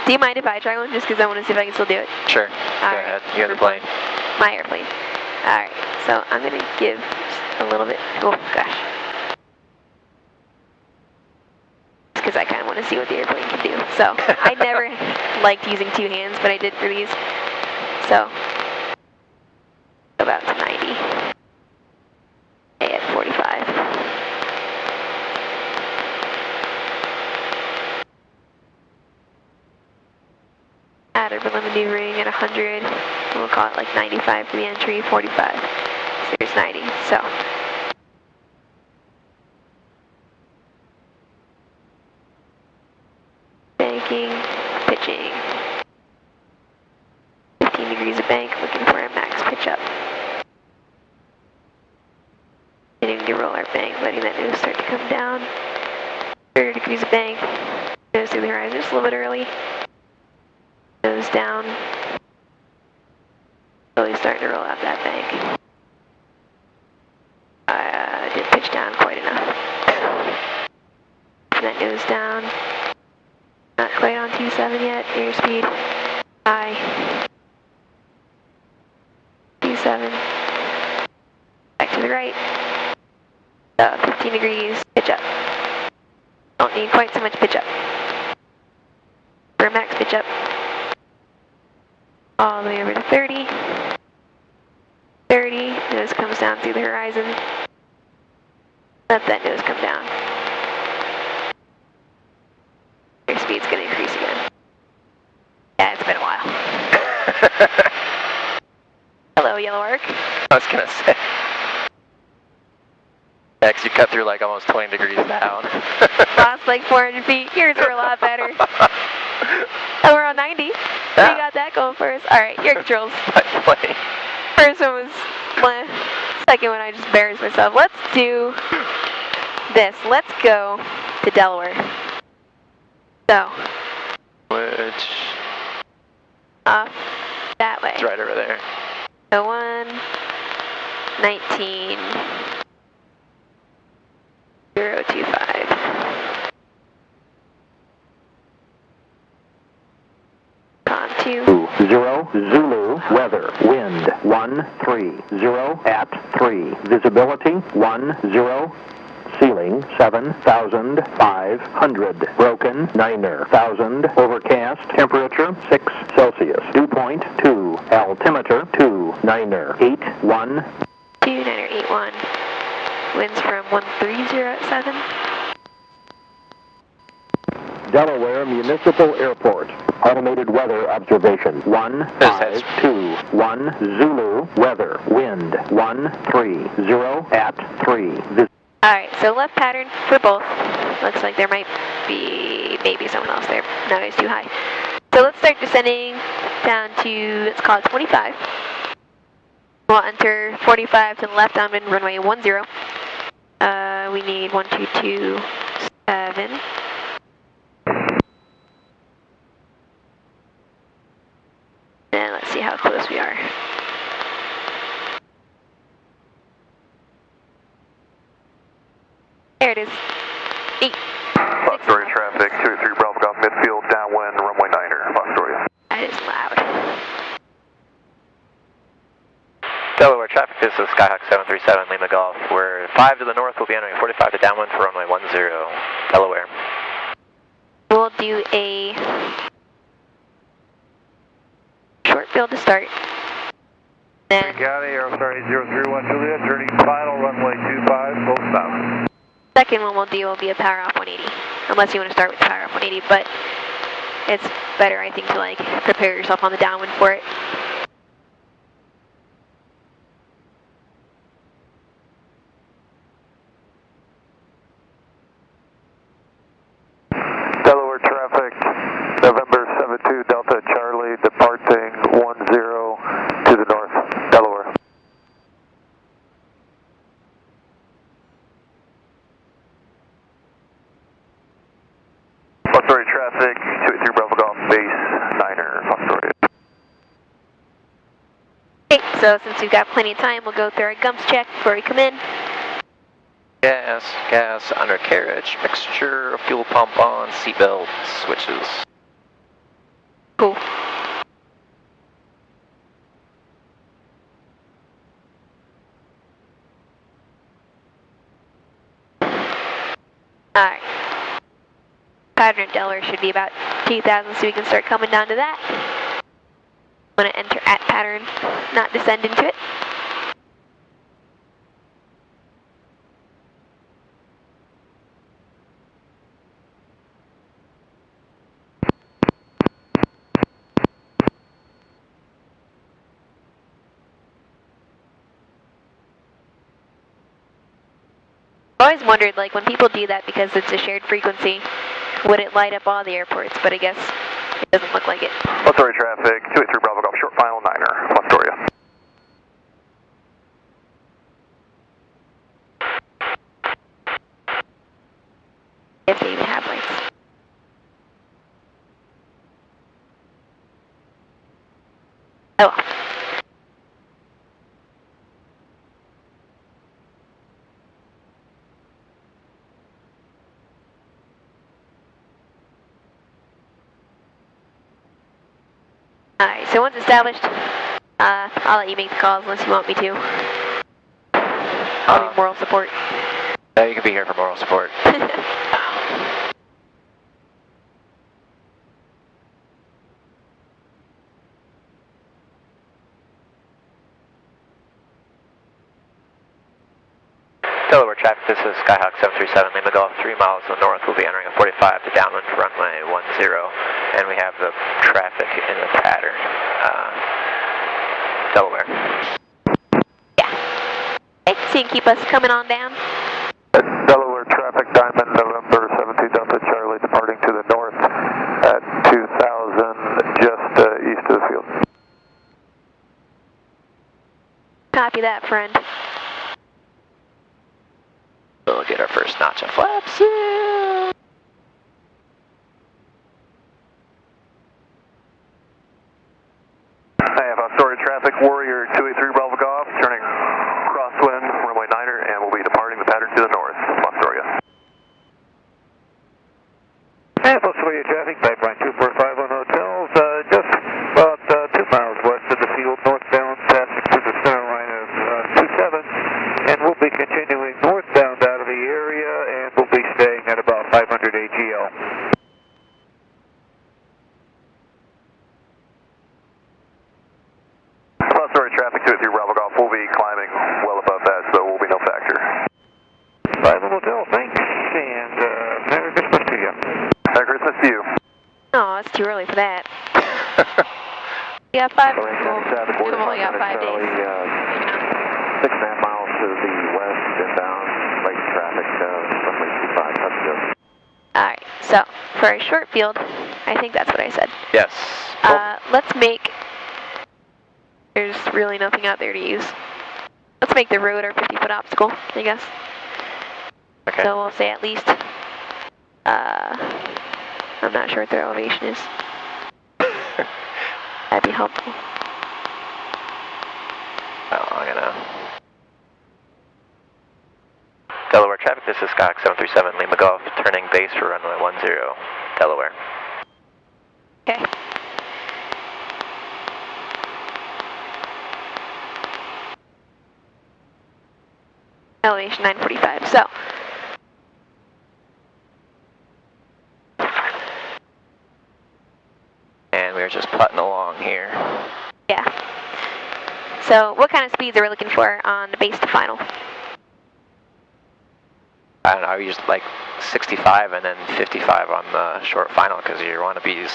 Do you mind if I try one just because I want to see if I can still do it? Sure. All Go ahead. You have the plane. My airplane. Alright. So I'm going to give just a little bit. Oh, gosh. Because I kind of want to see what the airplane can do. So I never liked using two hands, but I did for these. So about to 90. Okay, at 45. At urban maneuvering at 100. We'll call it like 95 for the entry, 45. So there's 90. So. Banking, pitching. 15 degrees of bank, looking for a max pitch up. Continuing to roll our bank, letting that nose start to come down. 30 degrees of bank, nose through the horizon just a little bit early. Nose down. Slowly starting to roll out that bank. I didn't pitch down quite enough. That nose down. Not quite on 27 yet. Airspeed high. 27. Back to the right. 15 degrees. Pitch up. Don't need quite so much pitch up. For a max pitch up. All the way over to 30. 30. Nose comes down through the horizon. Let that nose come down. Your speed's going to increase again. Yeah, it's been a while. Hello, Yellow Arc. I was going to say. X, you cut through like almost 20 degrees down. Lost like 400 feet. Yours were a lot better. Oh, we're on 90. Yeah. We got that going for us. Alright, your controls. Plane. First one was blah. Second one I just embarrassed myself. Let's do this. Let's go to Delaware. So. Which? Off that way. It's right over there. So 19. 025. 2. 0 Zulu, weather, wind 130 at 3, visibility 10, ceiling 7,500, broken 9,000, overcast, temperature 6 Celsius, dew point 2, altimeter 2981. 2981. Winds from 130 at 7. Delaware Municipal Airport. Automated weather observation. 1521 Zulu. Weather. Wind. 130 at 3. Alright, so left pattern for both. Looks like there might be maybe someone else there. No, it's too high. So let's start descending down to, let's call it 25. We'll enter 45 to the left on runway 10. We need 1227. And let's see how close we are. There it is. 8. Foxtrot traffic, 283 Bravo Golf midfield, downwind, runway 9er, Foxtrot. That is loud. Delaware traffic, this is Skyhawk 737, Lima Golf. We're 5 to the north, we'll be entering 45 to downwind for runway 10, Delaware. We'll do a short field to start. Then County, Aerostar 8031 Juliet, turning final, runway 25, full stop. second one we'll do will be a power off 180. Unless you want to start with power off 180, but it's better, I think, to like prepare yourself on the downwind for it. Delaware traffic, November 72 Delta Charlie, departing 10 to the north, Delaware. Foxtrot traffic, 283 Bravo Golf, base 9er, Foxtrot. Okay, so since we've got plenty of time, we'll go through our gumps check before we come in. Gas, undercarriage, mixture, fuel pump on, seatbelt, switches. Cool. Alright. Pattern at Delaware should be about 2,000, so we can start coming down to that. I'm going to enter at pattern, not descend into it. I always wondered, like, when people do that because it's a shared frequency, would it light up all the airports? But I guess it doesn't look like it. Foxtrot traffic, 283 Bravo Golf, short final 9er, Foxtrot. If they even have lights. Oh well. Alright, so once established, I'll let you make the calls unless you want me to. I'll be moral support. Yeah, you can be here for moral support. Delaware traffic, this is Skyhawk 737, Lima Golf, 3 miles to the north. We'll be entering a 45 to downwind for runway 10, and we have the traffic in the pattern. Delaware. Yeah. Okay, so you can keep us coming on down. Delaware traffic, Diamond, November 72 Delta Charlie, departing to the north at 2000, just east of the field. Copy that, friend. We'll get our first notch of flaps. Yeah. I have Foxtrot traffic, Warrior 283 Bravo Golf, turning crosswind, runway 9er, and we'll be departing the pattern to the north, Foxtrot. And Foxtrot traffic, pipeline 2451 hotels, just story traffic 283 Bravo Golf. We'll be climbing well above that, so it will be no factor. Bye, Hotel. Thanks, and Merry Christmas to you. Merry Christmas to you. Oh, it's too early for that. You got 5 days. We've only got 5 days. 6.5 miles to the west, inbound, late traffic, runway 25, touch go. Alright, so for a short field, I think that's what I said. Yes. Let's make, there's really nothing out there to use. Let's make the road our 50-foot obstacle, I guess. Okay. So we'll say at least, I'm not sure what their elevation is. That'd be helpful. Oh, I'm gonna... Delaware traffic, this is Scott 737 Lima Golf, turning base for runway 10, Delaware. Okay. Elevation 945, so. And we're just putting along here. Yeah. So what kind of speeds are we looking for on the base to final? I don't know, I used like 65 and then 55 on the short final because you want to be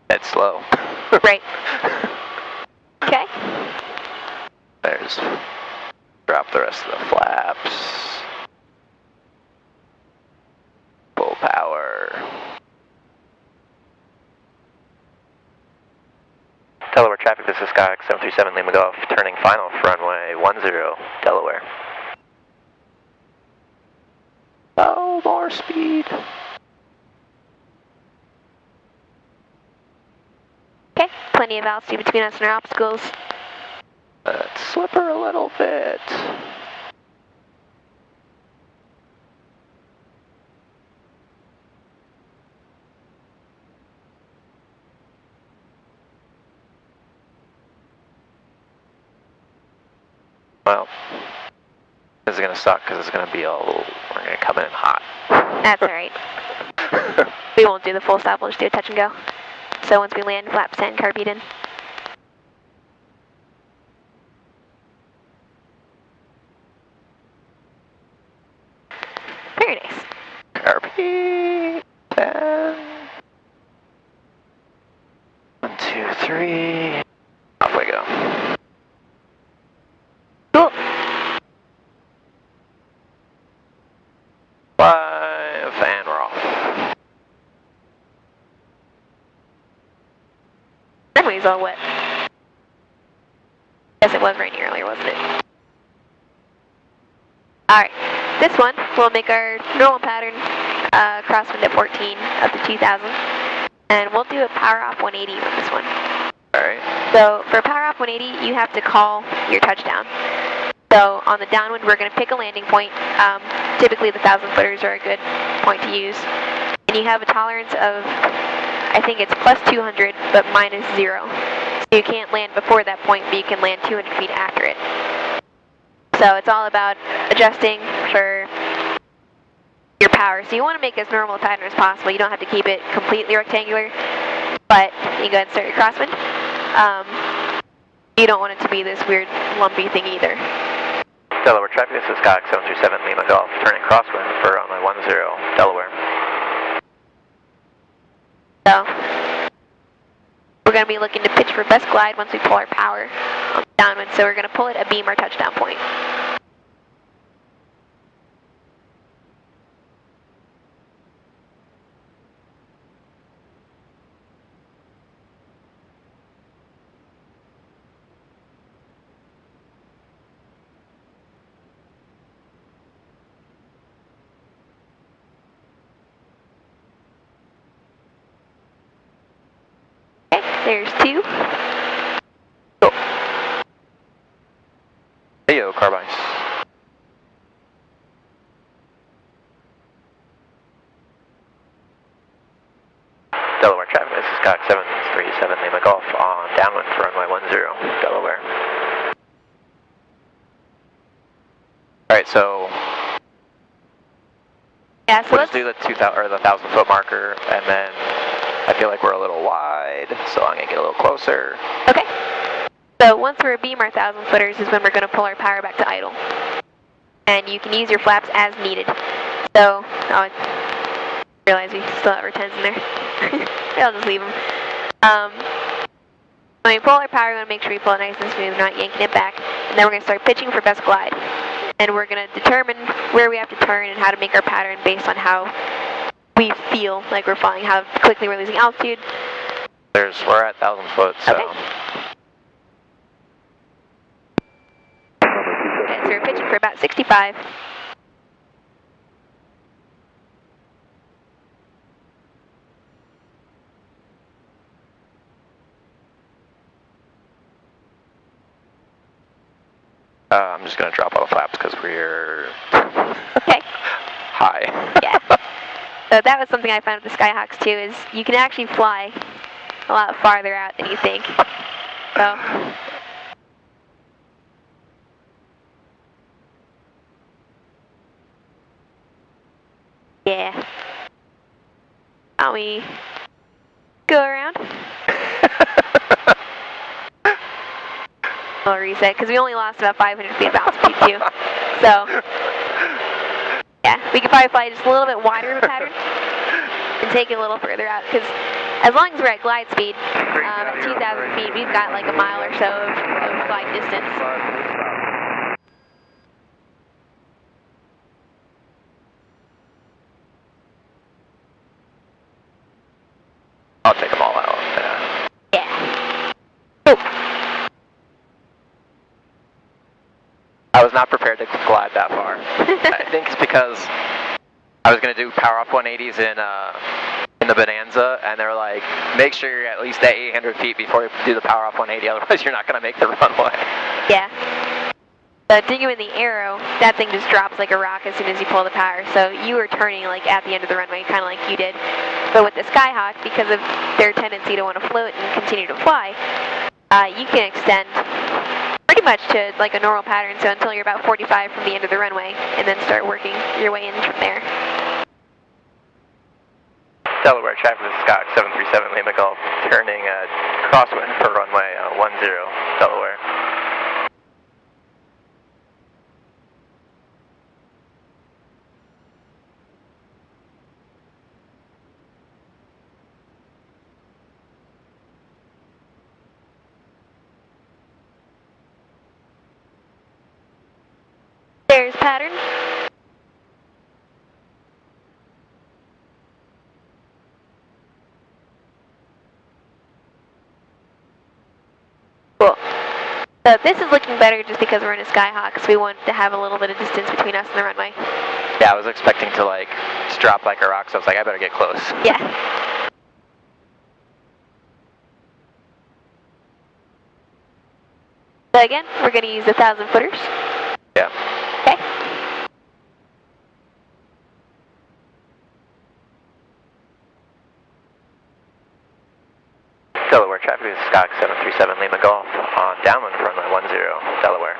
dead slow. Right. Okay. There's, drop the rest of the flaps. Full power. Delaware traffic, this is Skyhawk 737 Lima Golf, turning final for runway 10, Delaware. Oh, more speed. Okay, plenty of altitude between us and our obstacles. Let's slip her a little bit. Well, this is going to suck because it's going to be we're going to come in hot. That's alright. We won't do the full stop, we'll just do a touch and go. So once we land, flaps 10, carpet in. Very nice. Carpet 10. 1, 2, 3. Off we go. Cool. 5, and we're off. Runway's all wet. Guess it was raining earlier, wasn't it? Alright, this one, we'll make our normal pattern, crosswind at 14 up to 2000. And we'll do a power off 180 on this one. Alright. So for power off 180, you have to call your touchdown. So on the downwind, we're going to pick a landing point. Typically the 1,000-footers are a good point to use. And you have a tolerance of, I think it's plus 200, but minus 0. So you can't land before that point, but you can land 200 feet after it. So it's all about adjusting for your power. So you want to make as normal a pattern as possible. You don't have to keep it completely rectangular, but you go ahead and start your crosswind. You don't want it to be this weird lumpy thing either. Delaware traffic, this is Skyhawk 737 Lima Golf, turning crosswind for runway 10, Delaware. So we're going to be looking to pitch for best glide once we pull our power on the downwind. So we're going to pull it abeam our touchdown point. There's 2. Go. Hey yo, carbines. Delaware traffic, this is Skyhawk 737 Lima Golf on downwind for runway 10, Delaware. Alright, so Yeah, so we'll let's just do the 2,000 or the 1,000-foot marker, and then I feel like we're a little wide, so I'm gonna get a little closer. Okay. So So once we're abeam our 1,000 footers is when we're going to pull our power back to idle. And you can use your flaps as needed. So, I realize we still have our 10s in there. I'll just leave them. When we pull our power, we want to make sure we pull it nice and smooth, we're not yanking it back. And then we're going to start pitching for best glide. And we're going to determine where we have to turn and how to make our pattern based on how we feel like we're flying, how quickly we're losing altitude. We're at 1,000 foot, so. Okay, so we're pitching for about 65. I'm just going to drop all the flaps because we're Okay. high. Yeah. So that was something I found with the Skyhawks too, is you can actually fly a lot farther out than you think. So. Yeah. How we go around? We'll reset, because we only lost about 500 feet of altitude too. So, yeah, we could probably fly just a little bit wider of a pattern and take it a little further out, because as long as we're at glide speed, at 2,000 feet, we've got like a mile or so of glide distance. I'll take them all out. Yeah. Oh. I was not prepared to glide that far. I think it's because I was going to do power off 180s in the Bonanza, and they were like, make sure you're at least at 800 feet before you do the power off 180, otherwise you're not going to make the runway. Yeah. So digging in the arrow, that thing just drops like a rock as soon as you pull the power. So you were turning like at the end of the runway, kind of like you did. But with the Skyhawk, because of their tendency to want to float and continue to fly, you can extend pretty much to like a normal pattern, so until you're about 45 from the end of the runway, and then start working your way in from there. Delaware traffic, this is Scott 737 Lima Golf, turning crosswind for runway 10, Delaware. There's pattern. Cool. So this is looking better just because we're in a Skyhawk, so we want to have a little bit of distance between us and the runway. Yeah, I was expecting to like just drop like a rock, so I was like, I better get close. Yeah. So again, we're going to use the 1,000 footers. Yeah. Okay. Delaware traffic, this is Scott 737 Lima Golf on downwind for runway 10, Delaware.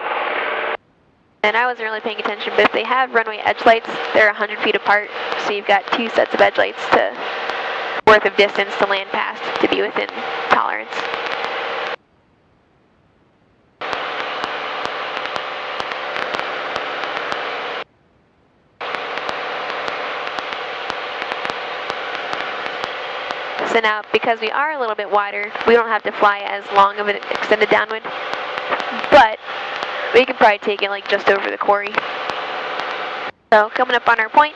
And I wasn't really paying attention, but if they have runway edge lights, they're 100 feet apart, so you've got 2 sets of edge lights worth of distance to land past to be within tolerance. So now, because we are a little bit wider, we don't have to fly as long of an extended downwind, but we can probably take it like just over the quarry. So coming up on our point.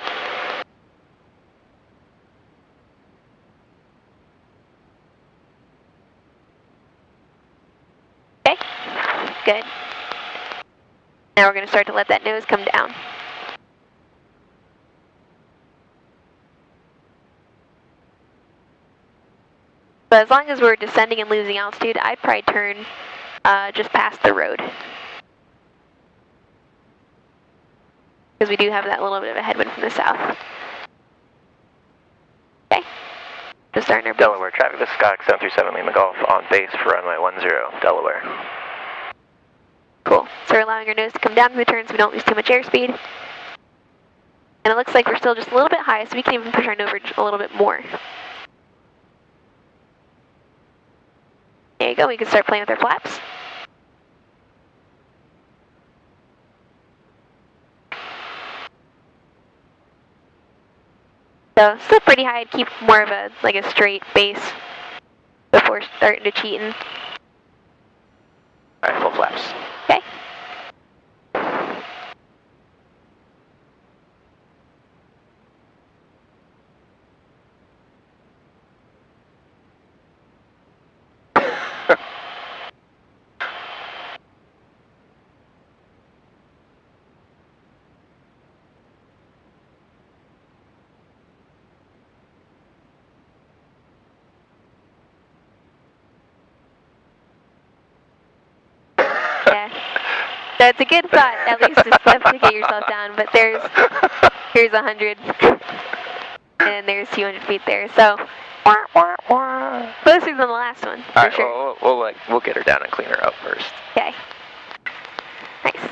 Okay, good. Now we're going to start to let that nose come down. But as long as we're descending and losing altitude, I'd probably turn just past the road. Because we do have that little bit of a headwind from the south. Okay. Just starting our base. Delaware traffic, this is Scott 737 Lima Golf on base for runway 10, Delaware. Cool. So we're allowing our nose to come down to the turn so we don't lose too much airspeed. And it looks like we're still just a little bit high, so we can even push our nose a little bit more. There you go, we can start playing with our flaps. So still pretty high. I'd keep more of a like a straight base before starting to cheating. All right, full flaps. Okay. Yeah. That's a good thought, at least just to get yourself down, but here's 100, and there's 200 feet there, so closer than the last one, for Alright, sure. well, we'll get her down and clean her up first. Okay. Nice.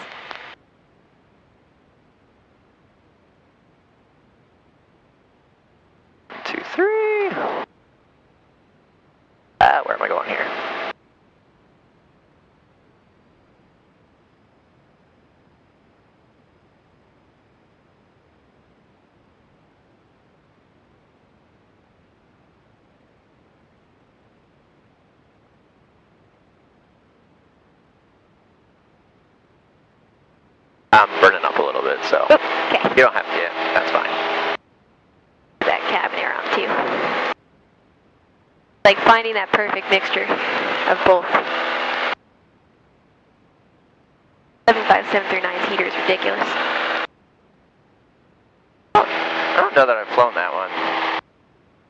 One, 2, 3. Where am I going here? I'm burning up a little bit, so Okay. you don't have to. Yeah, that's fine. That cabin air on too. Like finding that perfect mixture of both. 75739's heater is ridiculous. I don't know that I've flown that one.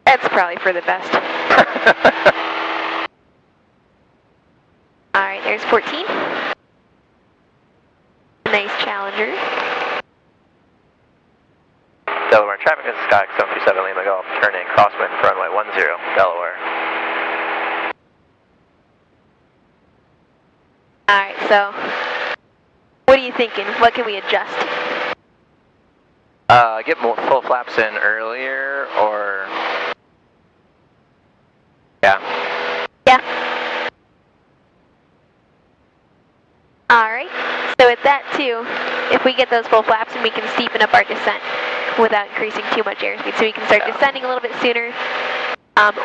That's probably for the best. Alright, there's 14. Nice Challenger. Delaware traffic, this is Scott 737 Lima Golf, turning crosswind for runway 10, Delaware. Alright, so what are you thinking? What can we adjust? Get more full flaps in earlier, or... Yeah. Yeah. Alright, so with that too, if we get those full flaps, and we can steepen up our descent without increasing too much airspeed, so we can start descending a little bit sooner,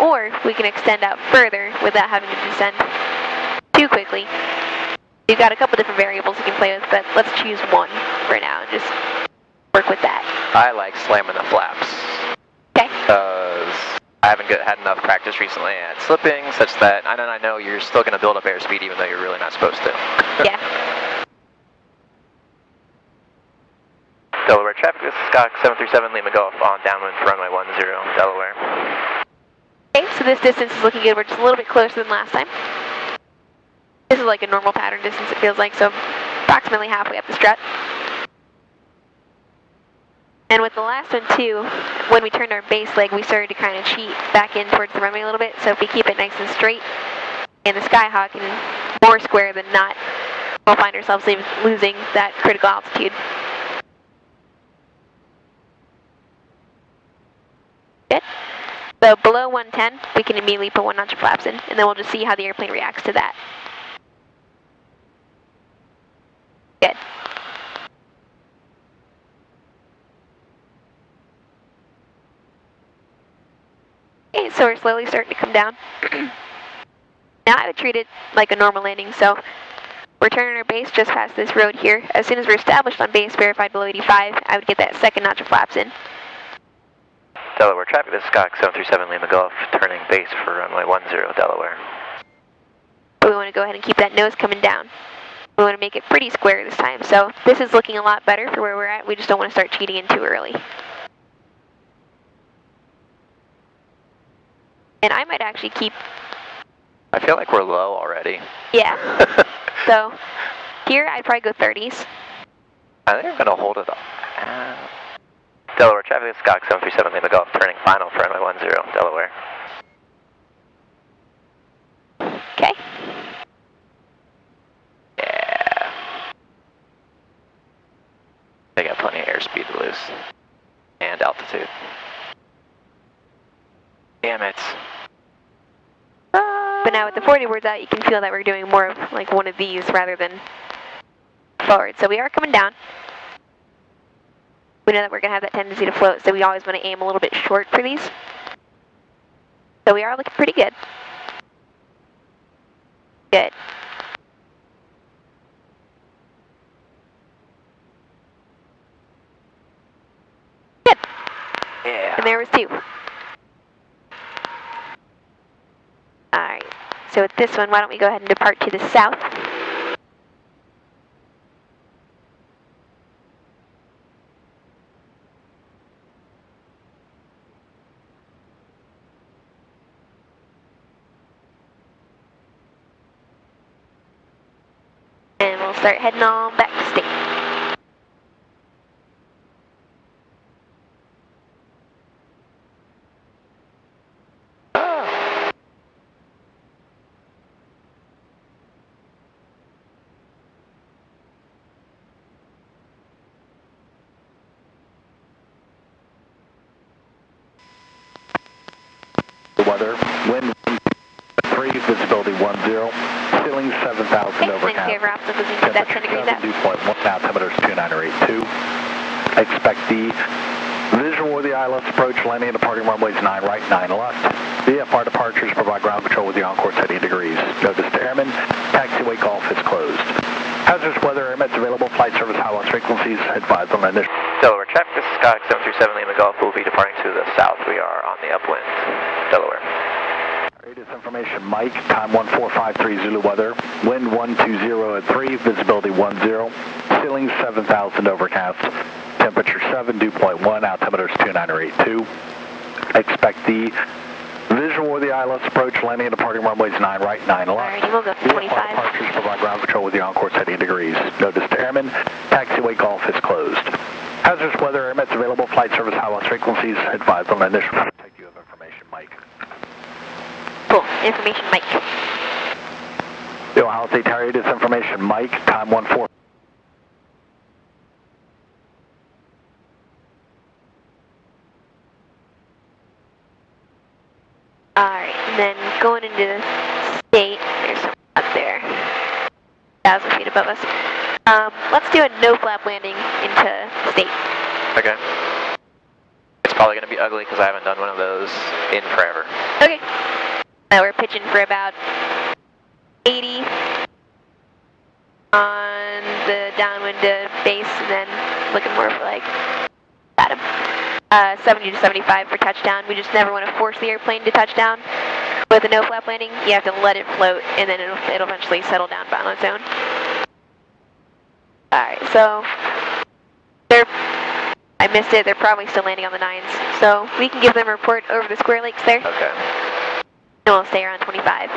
or we can extend out further without having to descend too quickly. We've got a couple different variables we can play with, but let's choose one for now and just work with that. I like slamming the flaps. Okay. Because I haven't had enough practice recently at slipping, such that I know you're still going to build up airspeed even though you're really not supposed to. Yeah. Delaware traffic, this is Scott 737 Lima Golf on downwind for runway 10, Delaware. Okay, so this distance is looking good. We're just a little bit closer than last time. This is like a normal pattern distance, it feels like, so approximately halfway up the strut. And with the last one too, when we turned our base leg, we started to kind of cheat back in towards the runway a little bit, so if we keep it nice and straight, and the Skyhawk and more square than not, we'll find ourselves losing that critical altitude. Good. So below 110, we can immediately put 1 notch of flaps in, and then we'll just see how the airplane reacts to that. Good. Okay, so we're slowly starting to come down. Now I would treat it like a normal landing, so we're turning our base just past this road here. As soon as we're established on base, verified below 85, I would get that second notch of flaps in. Delaware traffic, this is Scott 737 Lima Golf, turning base for runway 10, Delaware. But we want to go ahead and keep that nose coming down. We want to make it pretty square this time, so this is looking a lot better for where we're at. We just don't want to start cheating in too early. And I might actually keep... I feel like we're low already. Yeah. So, here I'd probably go 30s. I think I'm going to hold it up. Delaware traffic, Scott 737 Lima Golf, turning final for runway 10, Delaware. Okay. Yeah. They got plenty of airspeed to lose. And altitude. Damn it. But now with the 40 words out, you can feel that we're doing more of like one of these rather than forward. So we are coming down. We know that we're going to have that tendency to float, so we always want to aim a little bit short for these. So we are looking pretty good. Good. Good. Yeah. And there was 2. Alright, so with this one, why don't we go ahead and depart to the south. And we'll start heading on back to state. The weather, wind 3, visibility 10, ceiling 7,000 overcast. Thanks, Rob. So losing that 10 degrees out. Dew point 1, altimeter is 2982. Expect the visual of the ILS approach, landing and departing runways 9 right, 9 left. VFR departures provide ground control with the on-course heading degrees. Notice to airmen, taxiway golf is closed. Hazardous weather, airments available, flight service high loss frequencies, advised on initial. Delaware traffic, this is Skyhawk 737 Lima Golf. We'll be departing to the south. We are on the upwind, Delaware. Radius information, Mike, time 1453 Zulu weather, wind 120 at 3, visibility 10, ceiling 7,000 overcast, temperature 7, dew point 1, altimeter is 2982. Expect the visual of the ILS approach, landing and departing runways 9 right, 9 left. Alrighty, we'll go for 25. Departures provide ground control with the on-course heading degrees. Notice to airmen, taxiway golf is closed. Hazardous weather, airments available, flight service high loss frequencies, advised on initial. Take you of information, Mike. Cool. Information, Mike. Yo, I'll say Terry, this information, Mike, time 14. Alright, and then going into the state, there's some up there, 1,000 feet above us. Let's do a no-flap landing into state. Okay. It's probably going to be ugly because I haven't done one of those in forever. Okay. We're pitching for about 80 on the downwind to base, and then looking more for like bottom. 70 to 75 for touchdown. We just never want to force the airplane to touchdown. With a no-flap landing, you have to let it float, and then it'll eventually settle down on its own. Alright, so I missed it. They're probably still landing on the 9s. So we can give them a report over the Square Lakes there. Okay. And we'll stay around 25.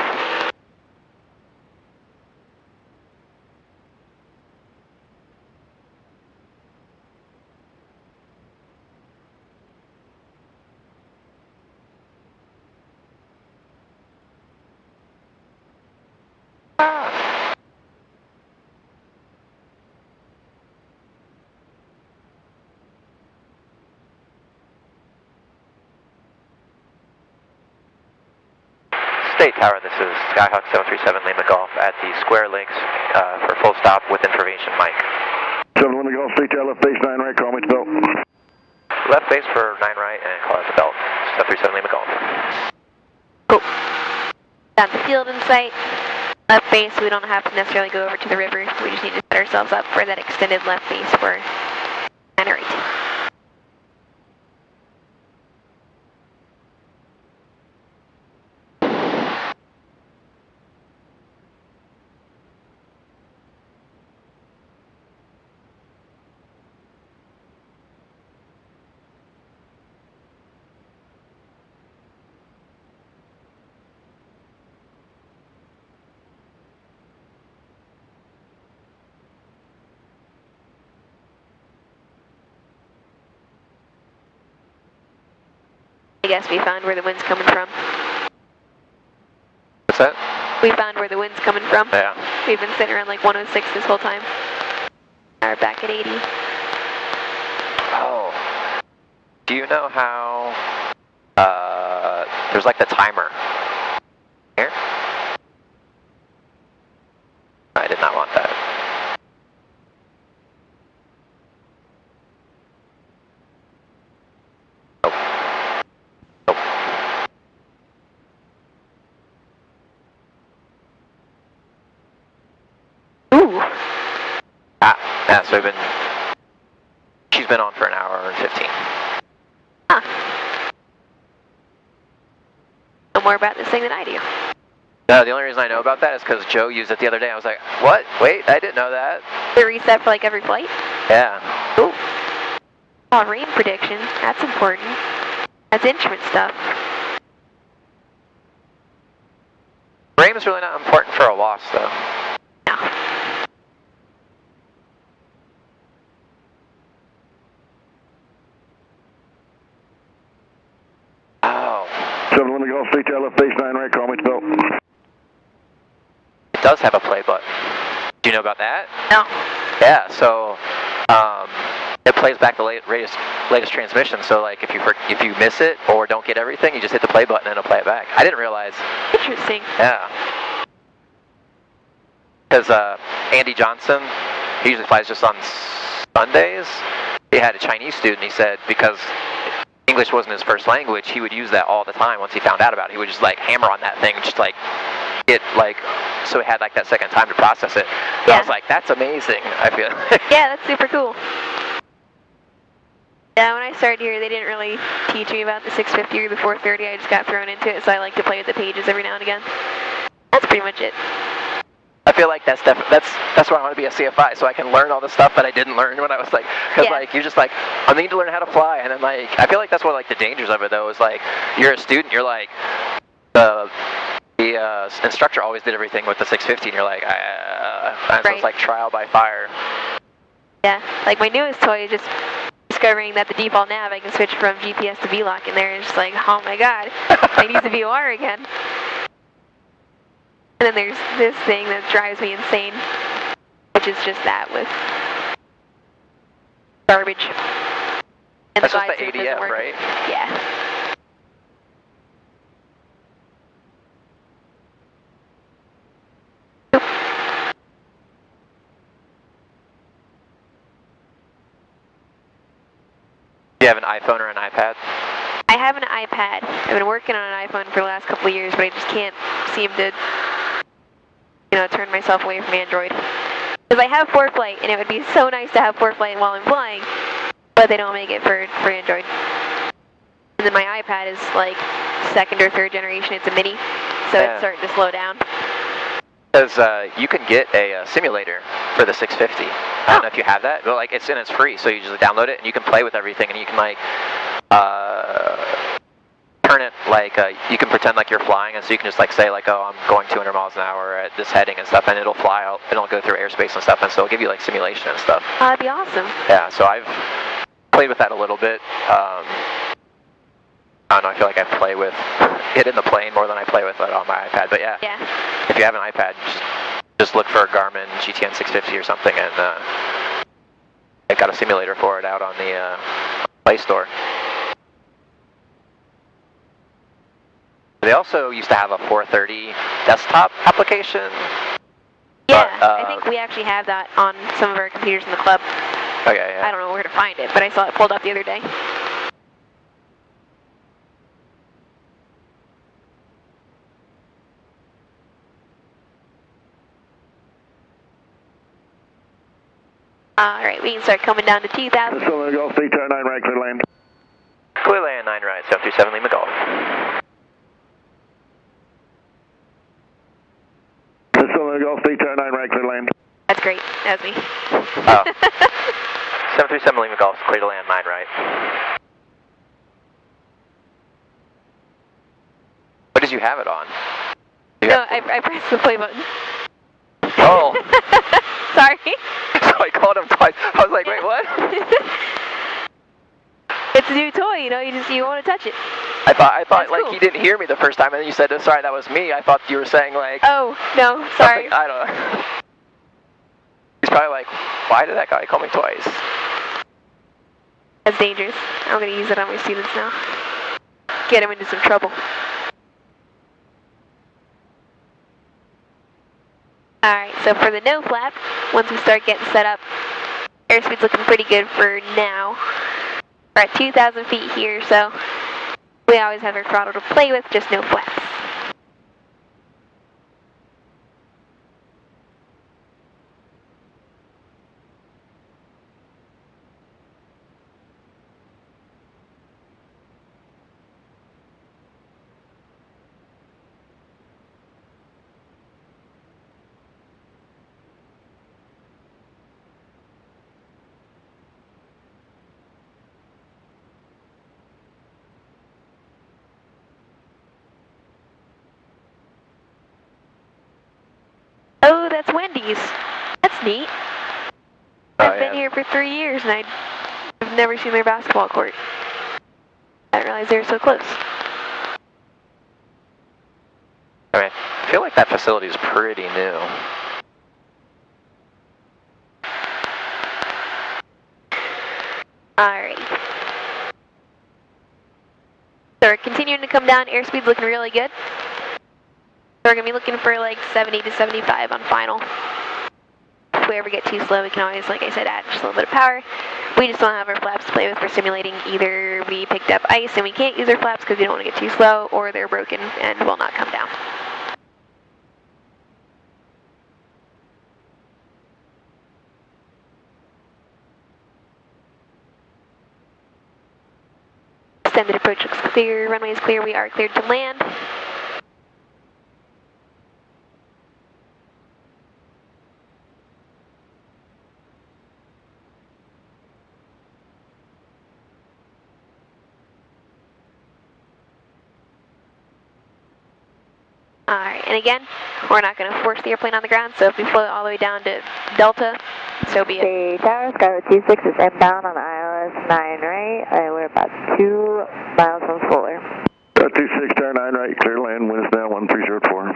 State Tower, this is Skyhawk 737 Lima Golf at the Square Lakes for full stop with information, Mike. 7 Lima Golf, State Tower, left base 9 right, call me to belt. Left base for 9 right and call out the belt. 737 Lima Golf. Cool. Got the field in sight. Left base, we don't have to necessarily go over to the river. We just need to set ourselves up for that extended left base for 9 right. I guess we found where the wind's coming from. What's that? We found where the wind's coming from. Yeah. We've been sitting around like 106 this whole time. Now we're back at 80. Oh. Do you know how there's like the timer here? I did not want that. Yeah, so she's been on for an hour and 15. Huh. Know more about this thing than I do. No, the only reason I know about that is because Joe used it the other day. I was like, what? Wait, I didn't know that. The reset for like every flight? Yeah. Cool. Oh, rain prediction. That's important. That's instrument stuff. Rain is really not important for a loss, though. No. Oh. 711 Golf, stay tail left base 9 right, call me belt. It does have a play button. Do you know about that? No. Yeah, so it plays back the latest transmission. So like if you miss it or don't get everything, you just hit the play button and it'll play it back. I didn't realize. Interesting. Yeah. Because Andy Johnson, he usually flies just on Sundays. He had a Chinese student. He said because English wasn't his first language, he would use that all the time. Once he found out about it, he would just like hammer on that thing, just like get like, so he had like that second time to process it. And I was like, that's amazing. I feel. Yeah, that's super cool. Yeah, when I started here, they didn't really teach me about the 650 or the 430. I just got thrown into it, so I like to play with the pages every now and again. That's pretty much it. I feel like that's why I want to be a CFI, so I can learn all the stuff that I didn't learn when I was like, because like you're just like, I need to learn how to fly, and then like I feel like that's what like the dangers of it though is like you're a student, you're like the instructor always did everything with the 650, and you're like, so it's like trial by fire. Yeah, like my newest toy is just discovering that the default nav I can switch from GPS to VLOC in there, and it's just like, oh my god, I need the VOR again. And then there's this thing that drives me insane, which is just that with garbage. And that's just the ADF, right? Yeah. Do you have an iPhone or an iPad? I have an iPad. I've been working on an iPhone for the last couple of years, but I just can't seem to, turn myself away from Android. Because I have ForeFlight, and it would be so nice to have ForeFlight while I'm flying, but they don't make it for Android. And then my iPad is like second or third generation. It's a mini, so it's starting to slow down. Because you can get a simulator for the 650. I don't know if you have that, but like it's free, so you just download it and you can play with everything, and you can like turn it like you can pretend like you're flying, and so you can just like say like, oh, I'm going 200 miles an hour at this heading and stuff, and it'll fly out, and it'll go through airspace and stuff, and so it'll give you like simulation and stuff. That'd be awesome. Yeah, so I've played with that a little bit. I don't know, I feel like I play with it in the plane more than I play with it on my iPad, but yeah. If you have an iPad, just look for a Garmin GTN 650 or something, and I got a simulator for it out on the Play Store. They also used to have a 430 desktop application. Yeah, I think we actually have that on some of our computers in the club. Okay, yeah. I don't know where to find it, but I saw it pulled up the other day. Alright, we can start coming down to 2,000. 7 Golf, stay tail 9 right, clear land. Clear land, 9 right, 737 Lima Golf. 7 Golf, stay tail 9 right, clear land. That's great, that's me. Oh. 737 Lima Golf, clear to land, 9 right. What did you have it on? I pressed the play button. Oh. Sorry. So I called him twice. I was like, wait, what? It's a new toy, you want to touch it. I thought That's like cool. he didn't hear me the first time, and then you said, oh, sorry, that was me. I thought you were saying like. Oh, no, sorry. I don't know. He's probably like, why did that guy call me twice? That's dangerous. I'm going to use it on my students now. Get them into some trouble. Alright, so for the no flap, once we start getting set up, airspeed's looking pretty good for now. We're at 2,000 feet here, so we always have our throttle to play with, just no flaps. facilities. That's neat. I've been here for 3 years and I've never seen their basketball court. I didn't realize they were so close. I mean, I feel like that facility is pretty new. Alright. So we're continuing to come down. Airspeed's looking really good. So we're going to be looking for like 70 to 75 on final. If we ever get too slow, we can always, like I said, add just a little bit of power. We just don't have our flaps to play with for simulating. Either we picked up ice and we can't use our flaps because we don't want to get too slow, or they're broken and will not come down. Extended approach looks clear, runway is clear, we are cleared to land. Alright, and again, we're not going to force the airplane on the ground, so if we float all the way down to Delta, so be it. The tower, Skyward 26 is inbound on ILS 9 right, we're about 2 miles from Fuller. 26, tower 9 right, clear land, winds down 1304.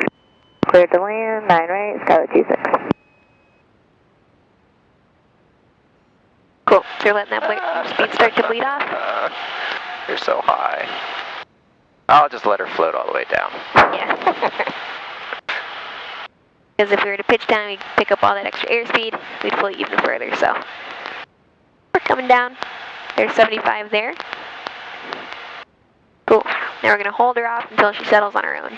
Clear to land, 9 right, Skyward 26. Cool, so you're letting that speed start to bleed off? You're so high. I'll just let her float all the way down. Yeah. Because if we were to pitch down, we'd pick up all that extra airspeed, we'd float even further, so. We're coming down. There's 75 there. Cool. Now we're going to hold her off until she settles on her own.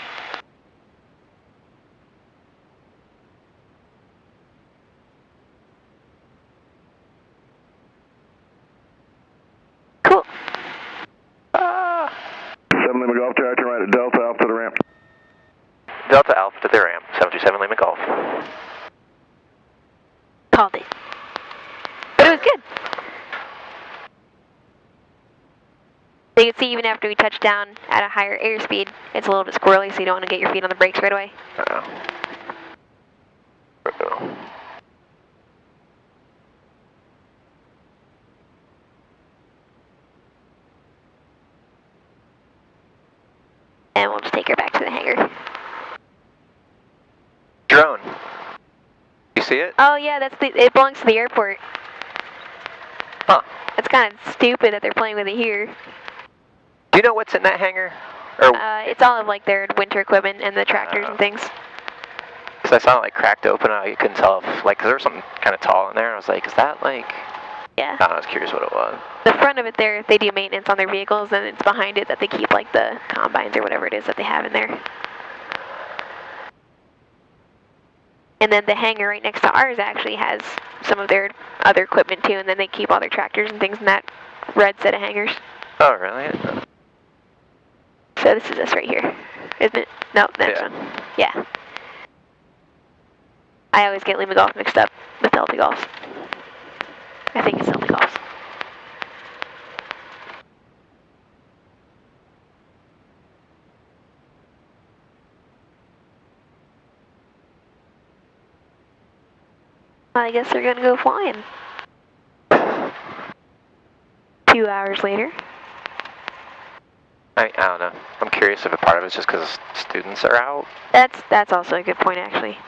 Cool. 7 Lima Golf, tower, turn right at Delta, Alpha to the ramp. Delta Alpha to the ramp, 727 Lima Golf. Called it. But it was good. So you can see even after we touch down at a higher airspeed, it's a little bit squirrely, so you don't want to get your feet on the brakes right away. And we'll just take her back to the hangar. Drone. You see it? Oh yeah, it belongs to the airport. Huh. It's kind of stupid that they're playing with it here. Do you know what's in that hangar? Or It's all of like their winter equipment and the tractors and things. Because I saw it like cracked open, I couldn't tell if, like, cause there was something kind of tall in there. I was like, is that like? Yeah. I was curious what it was. The front of it there, they do maintenance on their vehicles, and it's behind it that they keep like the combines or whatever it is that they have in there. And then the hangar right next to ours actually has some of their other equipment too, and then they keep all their tractors and things in that red set of hangars. Oh, really? So this is us right here, isn't it? No, that's one. Yeah. I always get Lima Golf mixed up with Delta Golf. I think it's Delta Golf. I guess they're gonna go flying. 2 hours later. I don't know. I'm curious if a part of it's just because students are out. That's also a good point, actually.